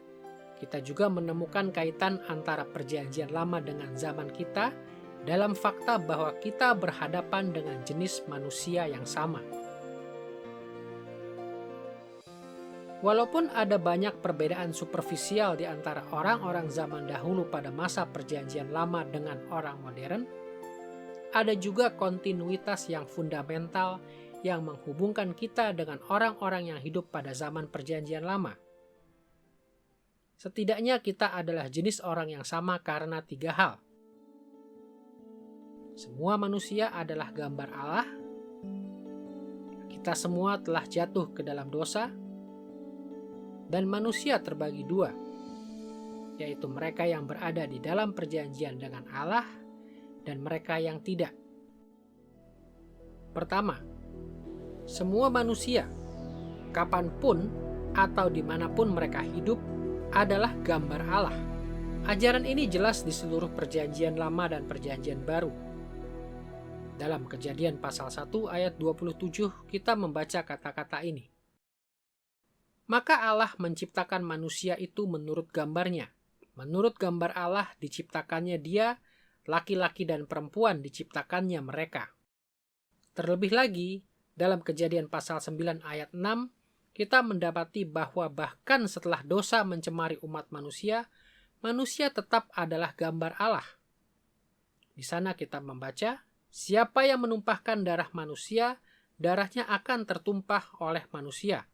kita juga menemukan kaitan antara Perjanjian Lama dengan zaman kita dalam fakta bahwa kita berhadapan dengan jenis manusia yang sama. Walaupun ada banyak perbedaan superficial di antara orang-orang zaman dahulu pada masa Perjanjian Lama dengan orang modern, ada juga kontinuitas yang fundamental yang menghubungkan kita dengan orang-orang yang hidup pada zaman Perjanjian Lama. Setidaknya kita adalah jenis orang yang sama karena 3 hal. Semua manusia adalah gambar Allah. Kita semua telah jatuh ke dalam dosa. Dan manusia terbagi 2, yaitu mereka yang berada di dalam perjanjian dengan Allah dan mereka yang tidak. Pertama, semua manusia, kapanpun atau dimanapun mereka hidup, adalah gambar Allah. Ajaran ini jelas di seluruh Perjanjian Lama dan Perjanjian Baru. Dalam Kejadian pasal 1 ayat 27 kita membaca kata-kata ini. Maka Allah menciptakan manusia itu menurut gambarnya. Menurut gambar Allah diciptakannya dia, laki-laki dan perempuan diciptakannya mereka. Terlebih lagi, dalam Kejadian pasal 9 ayat 6, kita mendapati bahwa bahkan setelah dosa mencemari umat manusia, manusia tetap adalah gambar Allah. Di sana kita membaca, siapa yang menumpahkan darah manusia, darahnya akan tertumpah oleh manusia.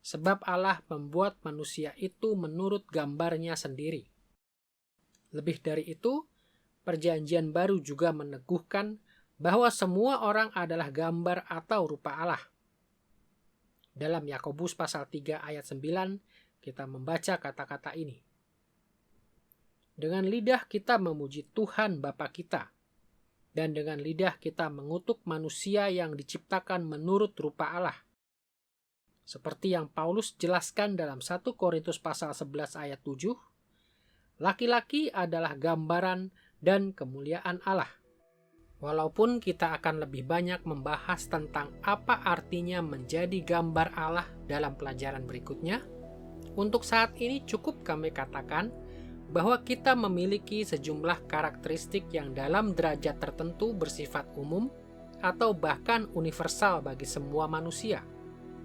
Sebab Allah membuat manusia itu menurut gambarnya sendiri. Lebih dari itu, Perjanjian Baru juga meneguhkan bahwa semua orang adalah gambar atau rupa Allah. Dalam Yakobus pasal 3 ayat 9, kita membaca kata-kata ini. Dengan lidah kita memuji Tuhan Bapa kita, dan dengan lidah kita mengutuk manusia yang diciptakan menurut rupa Allah. Seperti yang Paulus jelaskan dalam 1 Korintus pasal 11 ayat 7, laki-laki adalah gambaran dan kemuliaan Allah. Walaupun kita akan lebih banyak membahas tentang apa artinya menjadi gambar Allah dalam pelajaran berikutnya, untuk saat ini cukup kami katakan bahwa kita memiliki sejumlah karakteristik yang dalam derajat tertentu bersifat umum atau bahkan universal bagi semua manusia.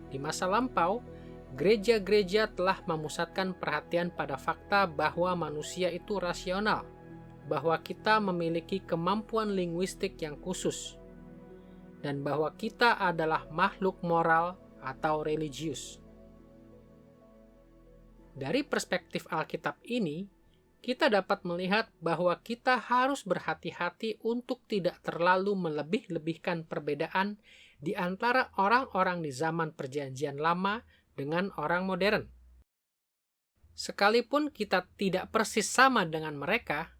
Di masa lampau, gereja-gereja telah memusatkan perhatian pada fakta bahwa manusia itu rasional, bahwa kita memiliki kemampuan linguistik yang khusus, dan bahwa kita adalah makhluk moral atau religius. Dari perspektif Alkitab ini, kita dapat melihat bahwa kita harus berhati-hati untuk tidak terlalu melebih-lebihkan perbedaan di antara orang-orang di zaman Perjanjian Lama dengan orang modern. Sekalipun kita tidak persis sama dengan mereka,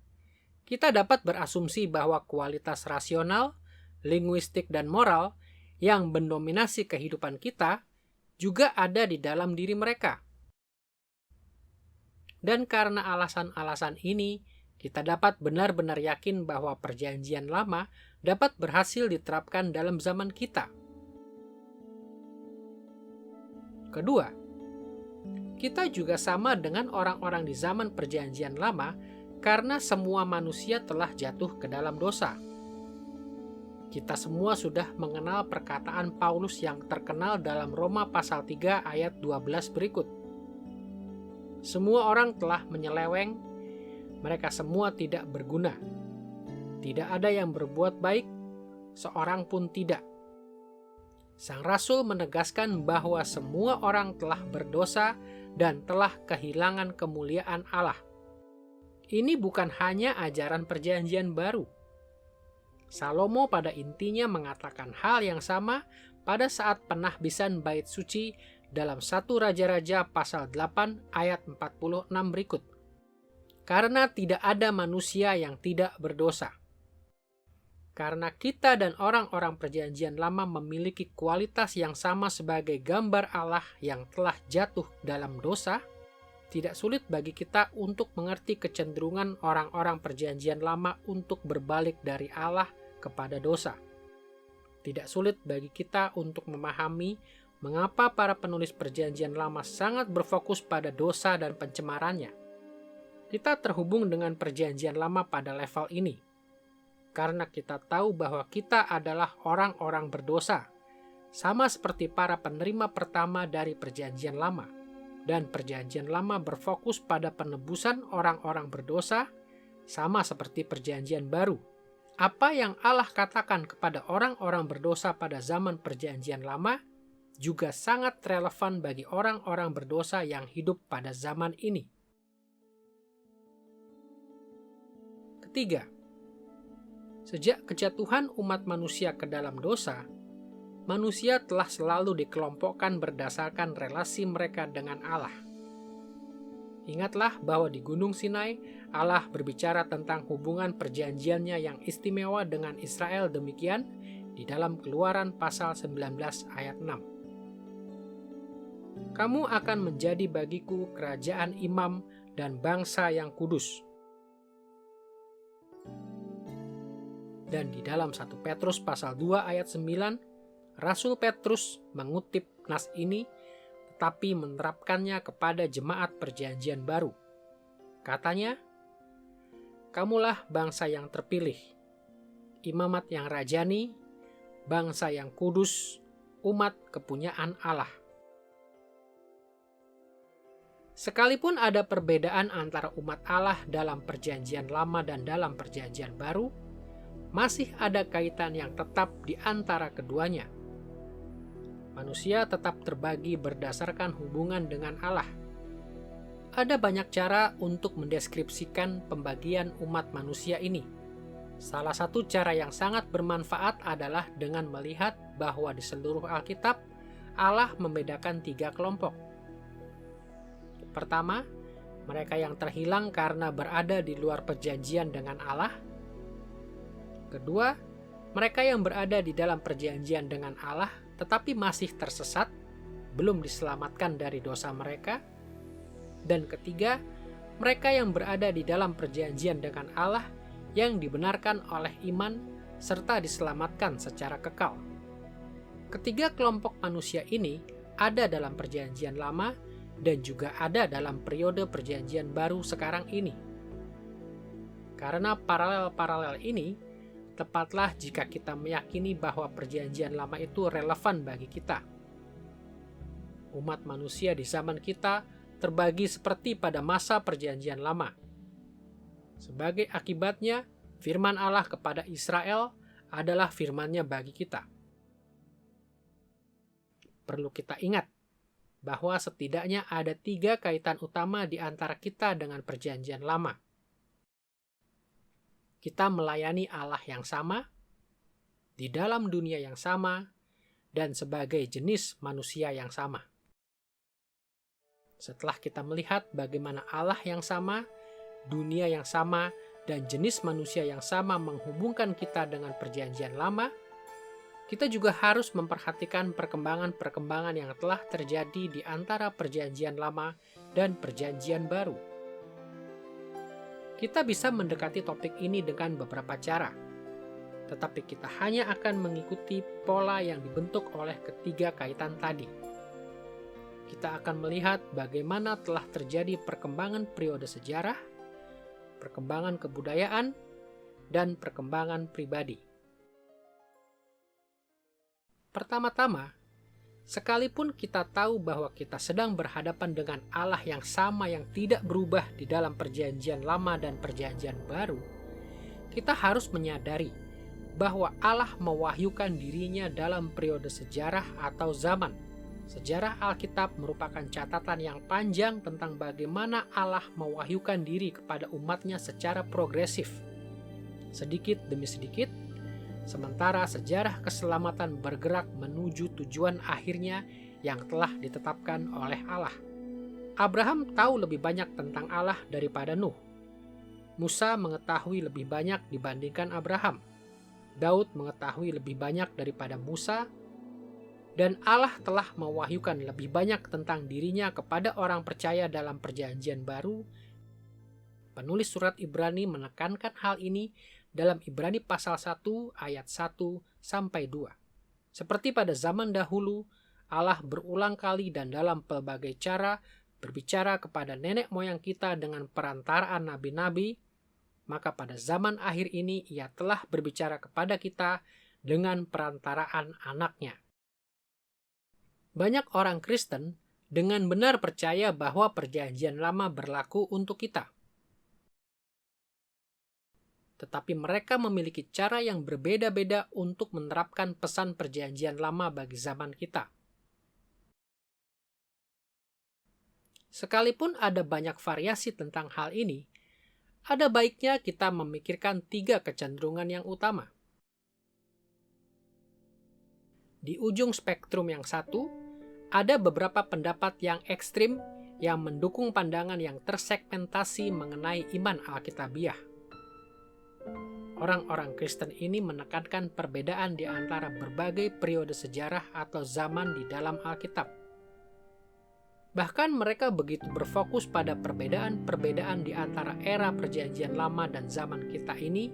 kita dapat berasumsi bahwa kualitas rasional, linguistik, dan moral yang mendominasi kehidupan kita juga ada di dalam diri mereka. Dan karena alasan-alasan ini, kita dapat benar-benar yakin bahwa Perjanjian Lama dapat berhasil diterapkan dalam zaman kita. Kedua, kita juga sama dengan orang-orang di zaman Perjanjian Lama karena semua manusia telah jatuh ke dalam dosa. Kita semua sudah mengenal perkataan Paulus yang terkenal dalam Roma pasal 3 ayat 12 berikut. Semua orang telah menyeleweng, mereka semua tidak berguna. Tidak ada yang berbuat baik, seorang pun tidak. Sang Rasul menegaskan bahwa semua orang telah berdosa dan telah kehilangan kemuliaan Allah. Ini bukan hanya ajaran Perjanjian Baru. Salomo pada intinya mengatakan hal yang sama pada saat penahbisan bait suci dalam 1 Raja-Raja pasal 8 ayat 46 berikut. Karena tidak ada manusia yang tidak berdosa. Karena kita dan orang-orang Perjanjian Lama memiliki kualitas yang sama sebagai gambar Allah yang telah jatuh dalam dosa, tidak sulit bagi kita untuk mengerti kecenderungan orang-orang Perjanjian Lama untuk berbalik dari Allah kepada dosa. Tidak sulit bagi kita untuk memahami mengapa para penulis Perjanjian Lama sangat berfokus pada dosa dan pencemarannya. Kita terhubung dengan Perjanjian Lama pada level ini, karena kita tahu bahwa kita adalah orang-orang berdosa, sama seperti para penerima pertama dari Perjanjian Lama. Dan Perjanjian Lama berfokus pada penebusan orang-orang berdosa, sama seperti Perjanjian Baru. Apa yang Allah katakan kepada orang-orang berdosa pada zaman Perjanjian Lama juga sangat relevan bagi orang-orang berdosa yang hidup pada zaman ini. Ketiga, sejak kejatuhan umat manusia ke dalam dosa, manusia telah selalu dikelompokkan berdasarkan relasi mereka dengan Allah. Ingatlah bahwa di Gunung Sinai, Allah berbicara tentang hubungan perjanjiannya yang istimewa dengan Israel demikian di dalam Keluaran pasal 19 ayat 6. Kamu akan menjadi bagiku kerajaan imam dan bangsa yang kudus. Dan di dalam 1 Petrus pasal 2 ayat 9, Rasul Petrus mengutip nas ini tetapi menerapkannya kepada jemaat Perjanjian Baru. Katanya, kamulah bangsa yang terpilih, imamat yang rajani, bangsa yang kudus, umat kepunyaan Allah. Sekalipun ada perbedaan antara umat Allah dalam Perjanjian Lama dan dalam Perjanjian Baru, masih ada kaitan yang tetap di antara keduanya. Manusia tetap terbagi berdasarkan hubungan dengan Allah. Ada banyak cara untuk mendeskripsikan pembagian umat manusia ini. Salah satu cara yang sangat bermanfaat adalah dengan melihat bahwa di seluruh Alkitab, Allah membedakan 3 kelompok. Pertama, mereka yang terhilang karena berada di luar perjanjian dengan Allah. Kedua, mereka yang berada di dalam perjanjian dengan Allah tetapi masih tersesat, belum diselamatkan dari dosa mereka. Dan ketiga, mereka yang berada di dalam perjanjian dengan Allah yang dibenarkan oleh iman serta diselamatkan secara kekal. Ketiga kelompok manusia ini ada dalam Perjanjian Lama dan juga ada dalam periode Perjanjian Baru sekarang ini. Karena paralel-paralel ini, tepatlah jika kita meyakini bahwa Perjanjian Lama itu relevan bagi kita. Umat manusia di zaman kita terbagi seperti pada masa Perjanjian Lama. Sebagai akibatnya, firman Allah kepada Israel adalah firman-Nya bagi kita. Perlu kita ingat bahwa setidaknya ada 3 kaitan utama di antara kita dengan Perjanjian Lama. Kita melayani Allah yang sama, di dalam dunia yang sama, dan sebagai jenis manusia yang sama. Setelah kita melihat bagaimana Allah yang sama, dunia yang sama, dan jenis manusia yang sama menghubungkan kita dengan perjanjian lama, kita juga harus memperhatikan perkembangan-perkembangan yang telah terjadi di antara perjanjian lama dan perjanjian baru. Kita bisa mendekati topik ini dengan beberapa cara, tetapi kita hanya akan mengikuti pola yang dibentuk oleh ketiga kaitan tadi. Kita akan melihat bagaimana telah terjadi perkembangan periode sejarah, perkembangan kebudayaan, dan perkembangan pribadi. Pertama-tama, sekalipun kita tahu bahwa kita sedang berhadapan dengan Allah yang sama yang tidak berubah di dalam perjanjian lama dan perjanjian baru, kita harus menyadari bahwa Allah mewahyukan dirinya dalam periode sejarah atau zaman. Sejarah Alkitab merupakan catatan yang panjang tentang bagaimana Allah mewahyukan diri kepada umatnya secara progresif, sedikit demi sedikit, sementara sejarah keselamatan bergerak menuju tujuan akhirnya yang telah ditetapkan oleh Allah. Abraham tahu lebih banyak tentang Allah daripada Nuh. Musa mengetahui lebih banyak dibandingkan Abraham. Daud mengetahui lebih banyak daripada Musa, dan Allah telah mewahyukan lebih banyak tentang dirinya kepada orang percaya dalam perjanjian baru. Penulis surat Ibrani menekankan hal ini dalam Ibrani pasal 1 ayat 1-2. Seperti pada zaman dahulu, Allah berulang kali dan dalam pelbagai cara berbicara kepada nenek moyang kita dengan perantaraan nabi-nabi, maka pada zaman akhir ini Ia telah berbicara kepada kita dengan perantaraan anaknya. Banyak orang Kristen dengan benar percaya bahwa perjanjian lama berlaku untuk kita. Tetapi mereka memiliki cara yang berbeda-beda untuk menerapkan pesan perjanjian lama bagi zaman kita. Sekalipun ada banyak variasi tentang hal ini, ada baiknya kita memikirkan 3 kecenderungan yang utama. Di ujung spektrum yang satu, ada beberapa pendapat yang ekstrim yang mendukung pandangan yang tersegmentasi mengenai iman Alkitabiah. Orang-orang Kristen ini menekankan perbedaan di antara berbagai periode sejarah atau zaman di dalam Alkitab. Bahkan mereka begitu berfokus pada perbedaan-perbedaan di antara era perjanjian lama dan zaman kita ini,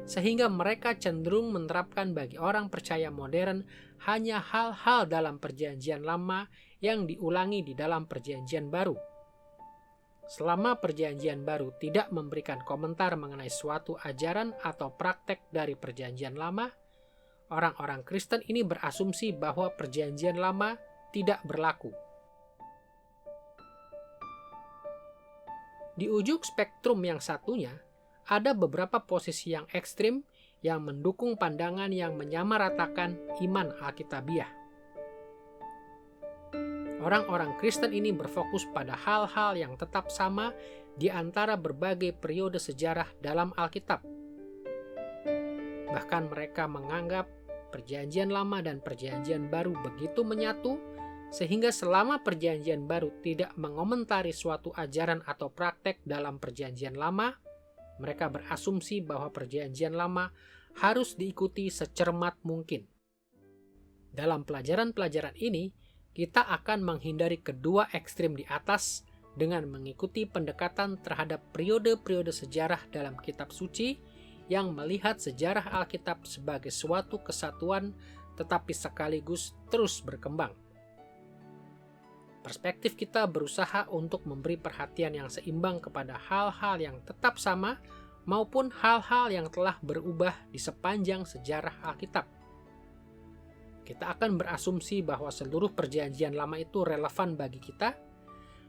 sehingga mereka cenderung menerapkan bagi orang percaya modern hanya hal-hal dalam perjanjian lama yang diulangi di dalam perjanjian baru. Selama perjanjian baru tidak memberikan komentar mengenai suatu ajaran atau praktek dari perjanjian lama, orang-orang Kristen ini berasumsi bahwa perjanjian lama tidak berlaku. Di ujung spektrum yang satunya, ada beberapa posisi yang ekstrim yang mendukung pandangan yang menyamaratakan iman Alkitabiah. Orang-orang Kristen ini berfokus pada hal-hal yang tetap sama di antara berbagai periode sejarah dalam Alkitab. Bahkan mereka menganggap perjanjian lama dan perjanjian baru begitu menyatu, sehingga selama perjanjian baru tidak mengomentari suatu ajaran atau praktek dalam perjanjian lama, mereka berasumsi bahwa perjanjian lama harus diikuti secermat mungkin. Dalam pelajaran-pelajaran ini, kita akan menghindari kedua ekstrim di atas dengan mengikuti pendekatan terhadap periode-periode sejarah dalam kitab suci yang melihat sejarah Alkitab sebagai suatu kesatuan tetapi sekaligus terus berkembang. Perspektif kita berusaha untuk memberi perhatian yang seimbang kepada hal-hal yang tetap sama maupun hal-hal yang telah berubah di sepanjang sejarah Alkitab. Kita akan berasumsi bahwa seluruh perjanjian lama itu relevan bagi kita,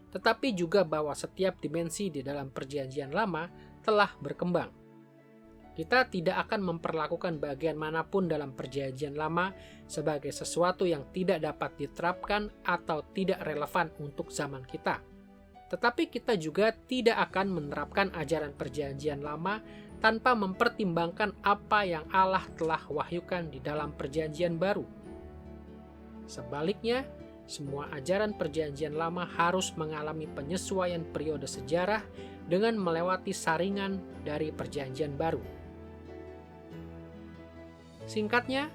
tetapi juga bahwa setiap dimensi di dalam perjanjian lama telah berkembang. Kita tidak akan memperlakukan bagian manapun dalam perjanjian lama sebagai sesuatu yang tidak dapat diterapkan atau tidak relevan untuk zaman kita. Tetapi kita juga tidak akan menerapkan ajaran perjanjian lama tanpa mempertimbangkan apa yang Allah telah wahyukan di dalam Perjanjian Baru. Sebaliknya, semua ajaran Perjanjian Lama harus mengalami penyesuaian periode sejarah dengan melewati saringan dari Perjanjian Baru. Singkatnya,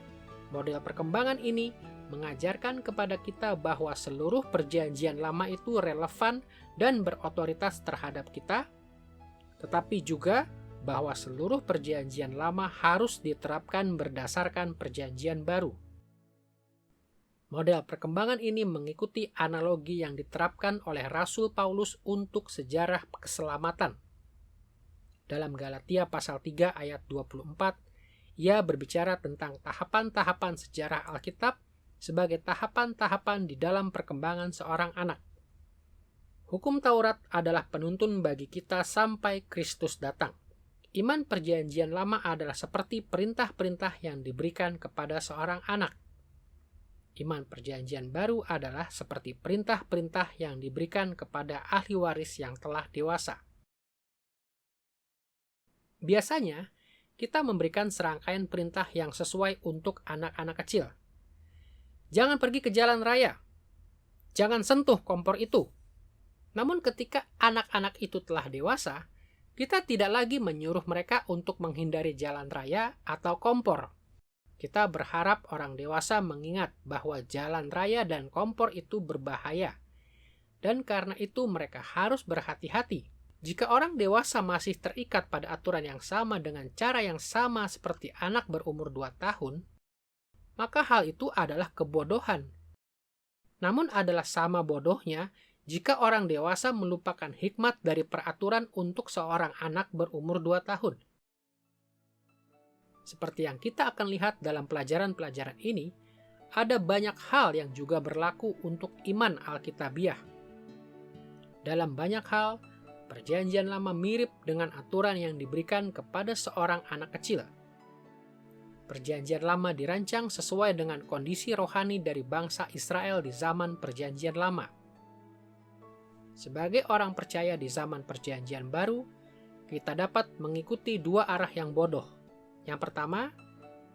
model perkembangan ini mengajarkan kepada kita bahwa seluruh Perjanjian Lama itu relevan dan berotoritas terhadap kita, tetapi juga bahwa seluruh Perjanjian Lama harus diterapkan berdasarkan Perjanjian Baru. Model perkembangan ini mengikuti analogi yang diterapkan oleh Rasul Paulus untuk sejarah keselamatan. Dalam Galatia pasal 3 ayat 24, ia berbicara tentang tahapan-tahapan sejarah Alkitab sebagai tahapan-tahapan di dalam perkembangan seorang anak. Hukum Taurat adalah penuntun bagi kita sampai Kristus datang. Iman Perjanjian Lama adalah seperti perintah-perintah yang diberikan kepada seorang anak. Iman Perjanjian Baru adalah seperti perintah-perintah yang diberikan kepada ahli waris yang telah dewasa. Biasanya, kita memberikan serangkaian perintah yang sesuai untuk anak-anak kecil. Jangan pergi ke jalan raya. Jangan sentuh kompor itu. Namun ketika anak-anak itu telah dewasa, kita tidak lagi menyuruh mereka untuk menghindari jalan raya atau kompor. Kita berharap orang dewasa mengingat bahwa jalan raya dan kompor itu berbahaya. Dan karena itu mereka harus berhati-hati. Jika orang dewasa masih terikat pada aturan yang sama dengan cara yang sama seperti anak berumur 2 tahun, maka hal itu adalah kebodohan. Namun adalah sama bodohnya jika orang dewasa melupakan hikmat dari peraturan untuk seorang anak berumur 2 tahun. Seperti yang kita akan lihat dalam pelajaran-pelajaran ini, ada banyak hal yang juga berlaku untuk iman Alkitabiah. Dalam banyak hal, Perjanjian Lama mirip dengan aturan yang diberikan kepada seorang anak kecil. Perjanjian Lama dirancang sesuai dengan kondisi rohani dari bangsa Israel di zaman Perjanjian Lama. Sebagai orang percaya di zaman Perjanjian Baru, kita dapat mengikuti 2 arah yang bodoh. Yang pertama,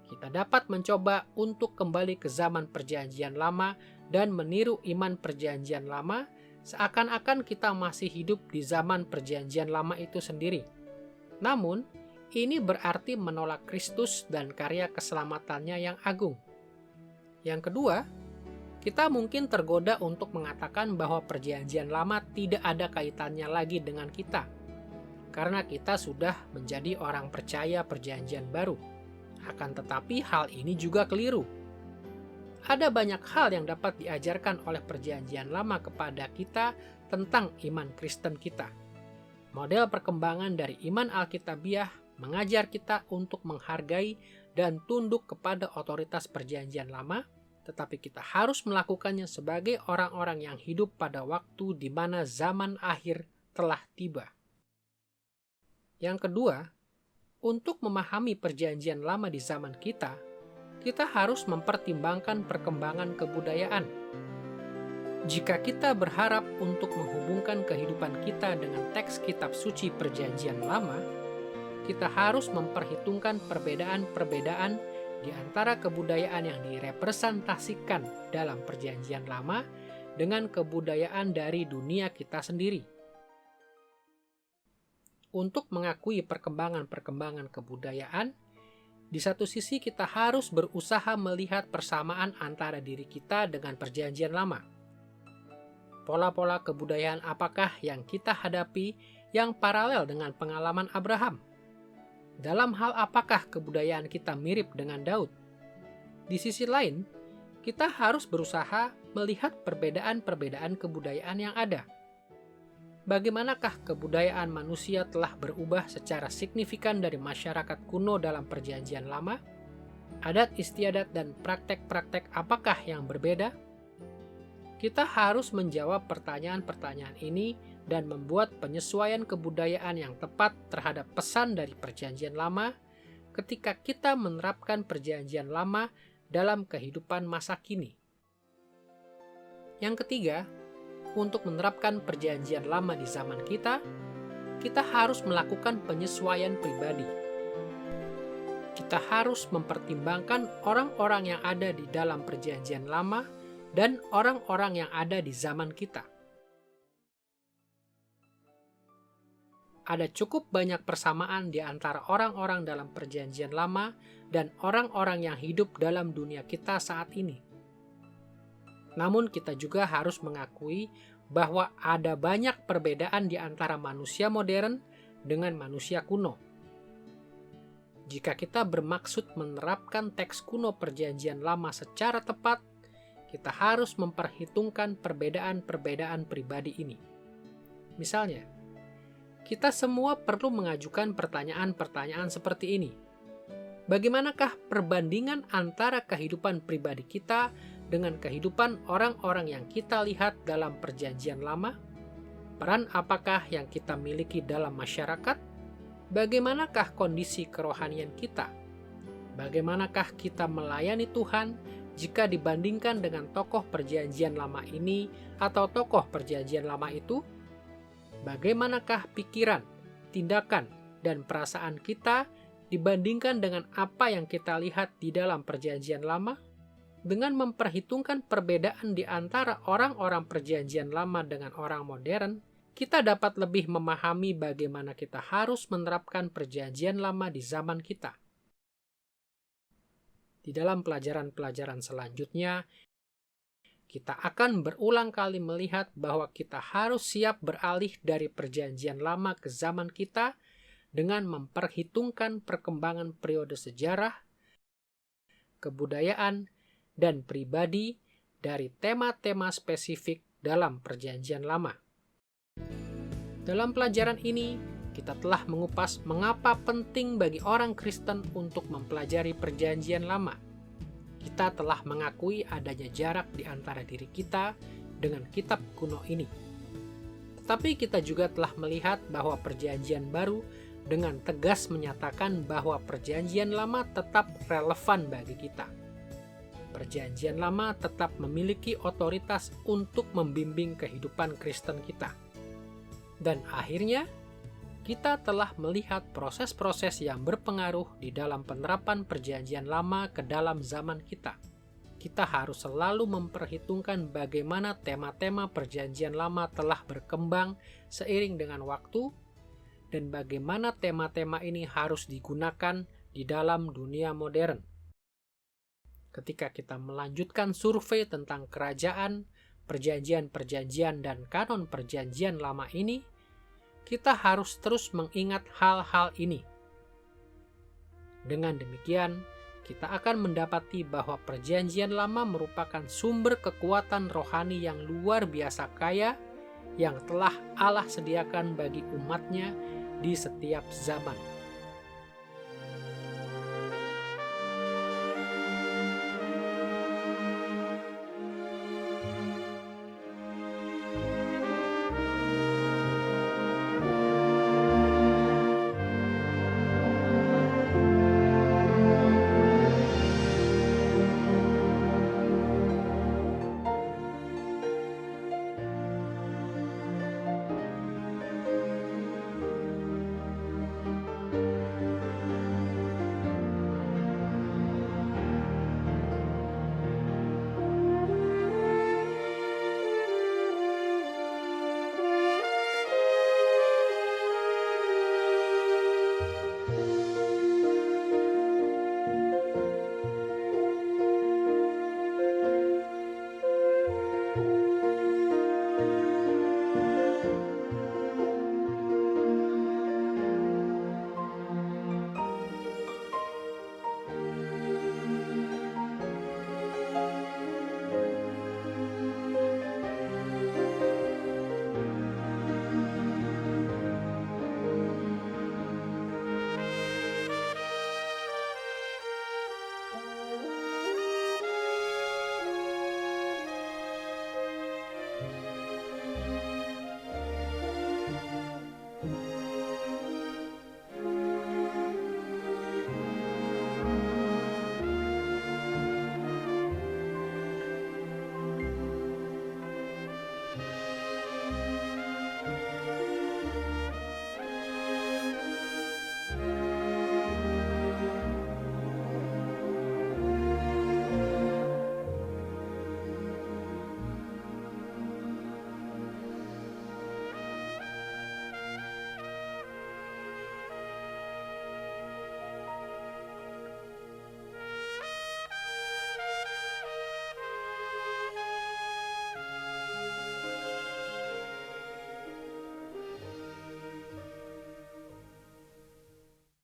kita dapat mencoba untuk kembali ke zaman Perjanjian Lama dan meniru iman Perjanjian Lama seakan-akan kita masih hidup di zaman Perjanjian Lama itu sendiri. Namun, ini berarti menolak Kristus dan karya keselamatannya yang agung. Yang kedua, kita mungkin tergoda untuk mengatakan bahwa Perjanjian Lama tidak ada kaitannya lagi dengan kita, karena kita sudah menjadi orang percaya Perjanjian Baru. Akan tetapi hal ini juga keliru. Ada banyak hal yang dapat diajarkan oleh Perjanjian Lama kepada kita tentang iman Kristen kita. Model perkembangan dari iman Alkitabiah mengajar kita untuk menghargai dan tunduk kepada otoritas Perjanjian Lama, tetapi kita harus melakukannya sebagai orang-orang yang hidup pada waktu di mana zaman akhir telah tiba. Yang kedua, untuk memahami Perjanjian Lama di zaman kita harus mempertimbangkan perkembangan kebudayaan. Jika kita berharap untuk menghubungkan kehidupan kita dengan teks kitab suci Perjanjian Lama, kita harus memperhitungkan perbedaan-perbedaan di antara kebudayaan yang direpresentasikan dalam Perjanjian Lama dengan kebudayaan dari dunia kita sendiri. Untuk mengakui perkembangan-perkembangan kebudayaan, di satu sisi kita harus berusaha melihat persamaan antara diri kita dengan Perjanjian Lama. Pola-pola kebudayaan apakah yang kita hadapi yang paralel dengan pengalaman Abraham? Dalam hal apakah kebudayaan kita mirip dengan Daud? Di sisi lain, kita harus berusaha melihat perbedaan-perbedaan kebudayaan yang ada. Bagaimanakah kebudayaan manusia telah berubah secara signifikan dari masyarakat kuno dalam Perjanjian Lama? Adat istiadat dan praktek-praktek apakah yang berbeda? Kita harus menjawab pertanyaan-pertanyaan ini dan membuat penyesuaian kebudayaan yang tepat terhadap pesan dari Perjanjian Lama ketika kita menerapkan Perjanjian Lama dalam kehidupan masa kini. Yang ketiga, untuk menerapkan Perjanjian Lama di zaman kita harus melakukan penyesuaian pribadi. kita harus mempertimbangkan orang-orang yang ada di dalam Perjanjian Lama dan orang-orang yang ada di zaman kita. Ada cukup banyak persamaan di antara orang-orang dalam Perjanjian Lama dan orang-orang yang hidup dalam dunia kita saat ini. Namun kita juga harus mengakui bahwa ada banyak perbedaan di antara manusia modern dengan manusia kuno. Jika kita bermaksud menerapkan teks kuno Perjanjian Lama secara tepat, kita harus memperhitungkan perbedaan-perbedaan pribadi ini. Misalnya, kita semua perlu mengajukan pertanyaan-pertanyaan seperti ini. Bagaimanakah perbandingan antara kehidupan pribadi kita dengan kehidupan orang-orang yang kita lihat dalam Perjanjian Lama? Peran apakah yang kita miliki dalam masyarakat? Bagaimanakah kondisi kerohanian kita? Bagaimanakah kita melayani Tuhan jika dibandingkan dengan tokoh Perjanjian Lama ini atau tokoh Perjanjian Lama itu? Bagaimanakah pikiran, tindakan, dan perasaan kita dibandingkan dengan apa yang kita lihat di dalam Perjanjian Lama? Dengan memperhitungkan perbedaan di antara orang-orang Perjanjian Lama dengan orang modern, kita dapat lebih memahami bagaimana kita harus menerapkan Perjanjian Lama di zaman kita. Di dalam pelajaran-pelajaran selanjutnya, kita akan berulang kali melihat bahwa kita harus siap beralih dari Perjanjian Lama ke zaman kita dengan memperhitungkan perkembangan periode sejarah, kebudayaan, dan pribadi dari tema-tema spesifik dalam Perjanjian Lama. Dalam pelajaran ini, kita telah mengupas mengapa penting bagi orang Kristen untuk mempelajari Perjanjian Lama. Kita telah mengakui adanya jarak di antara diri kita dengan kitab kuno ini. Tetapi kita juga telah melihat bahwa Perjanjian Baru dengan tegas menyatakan bahwa Perjanjian Lama tetap relevan bagi kita. Perjanjian Lama tetap memiliki otoritas untuk membimbing kehidupan Kristen kita. Dan akhirnya, kita telah melihat proses-proses yang berpengaruh di dalam penerapan Perjanjian Lama ke dalam zaman kita. Kita harus selalu memperhitungkan bagaimana tema-tema Perjanjian Lama telah berkembang seiring dengan waktu, dan bagaimana tema-tema ini harus digunakan di dalam dunia modern. Ketika kita melanjutkan survei tentang kerajaan, perjanjian-perjanjian, dan kanon Perjanjian Lama ini, kita harus terus mengingat hal-hal ini. Dengan demikian, kita akan mendapati bahwa Perjanjian Lama merupakan sumber kekuatan rohani yang luar biasa kaya yang telah Allah sediakan bagi umatnya di setiap zaman.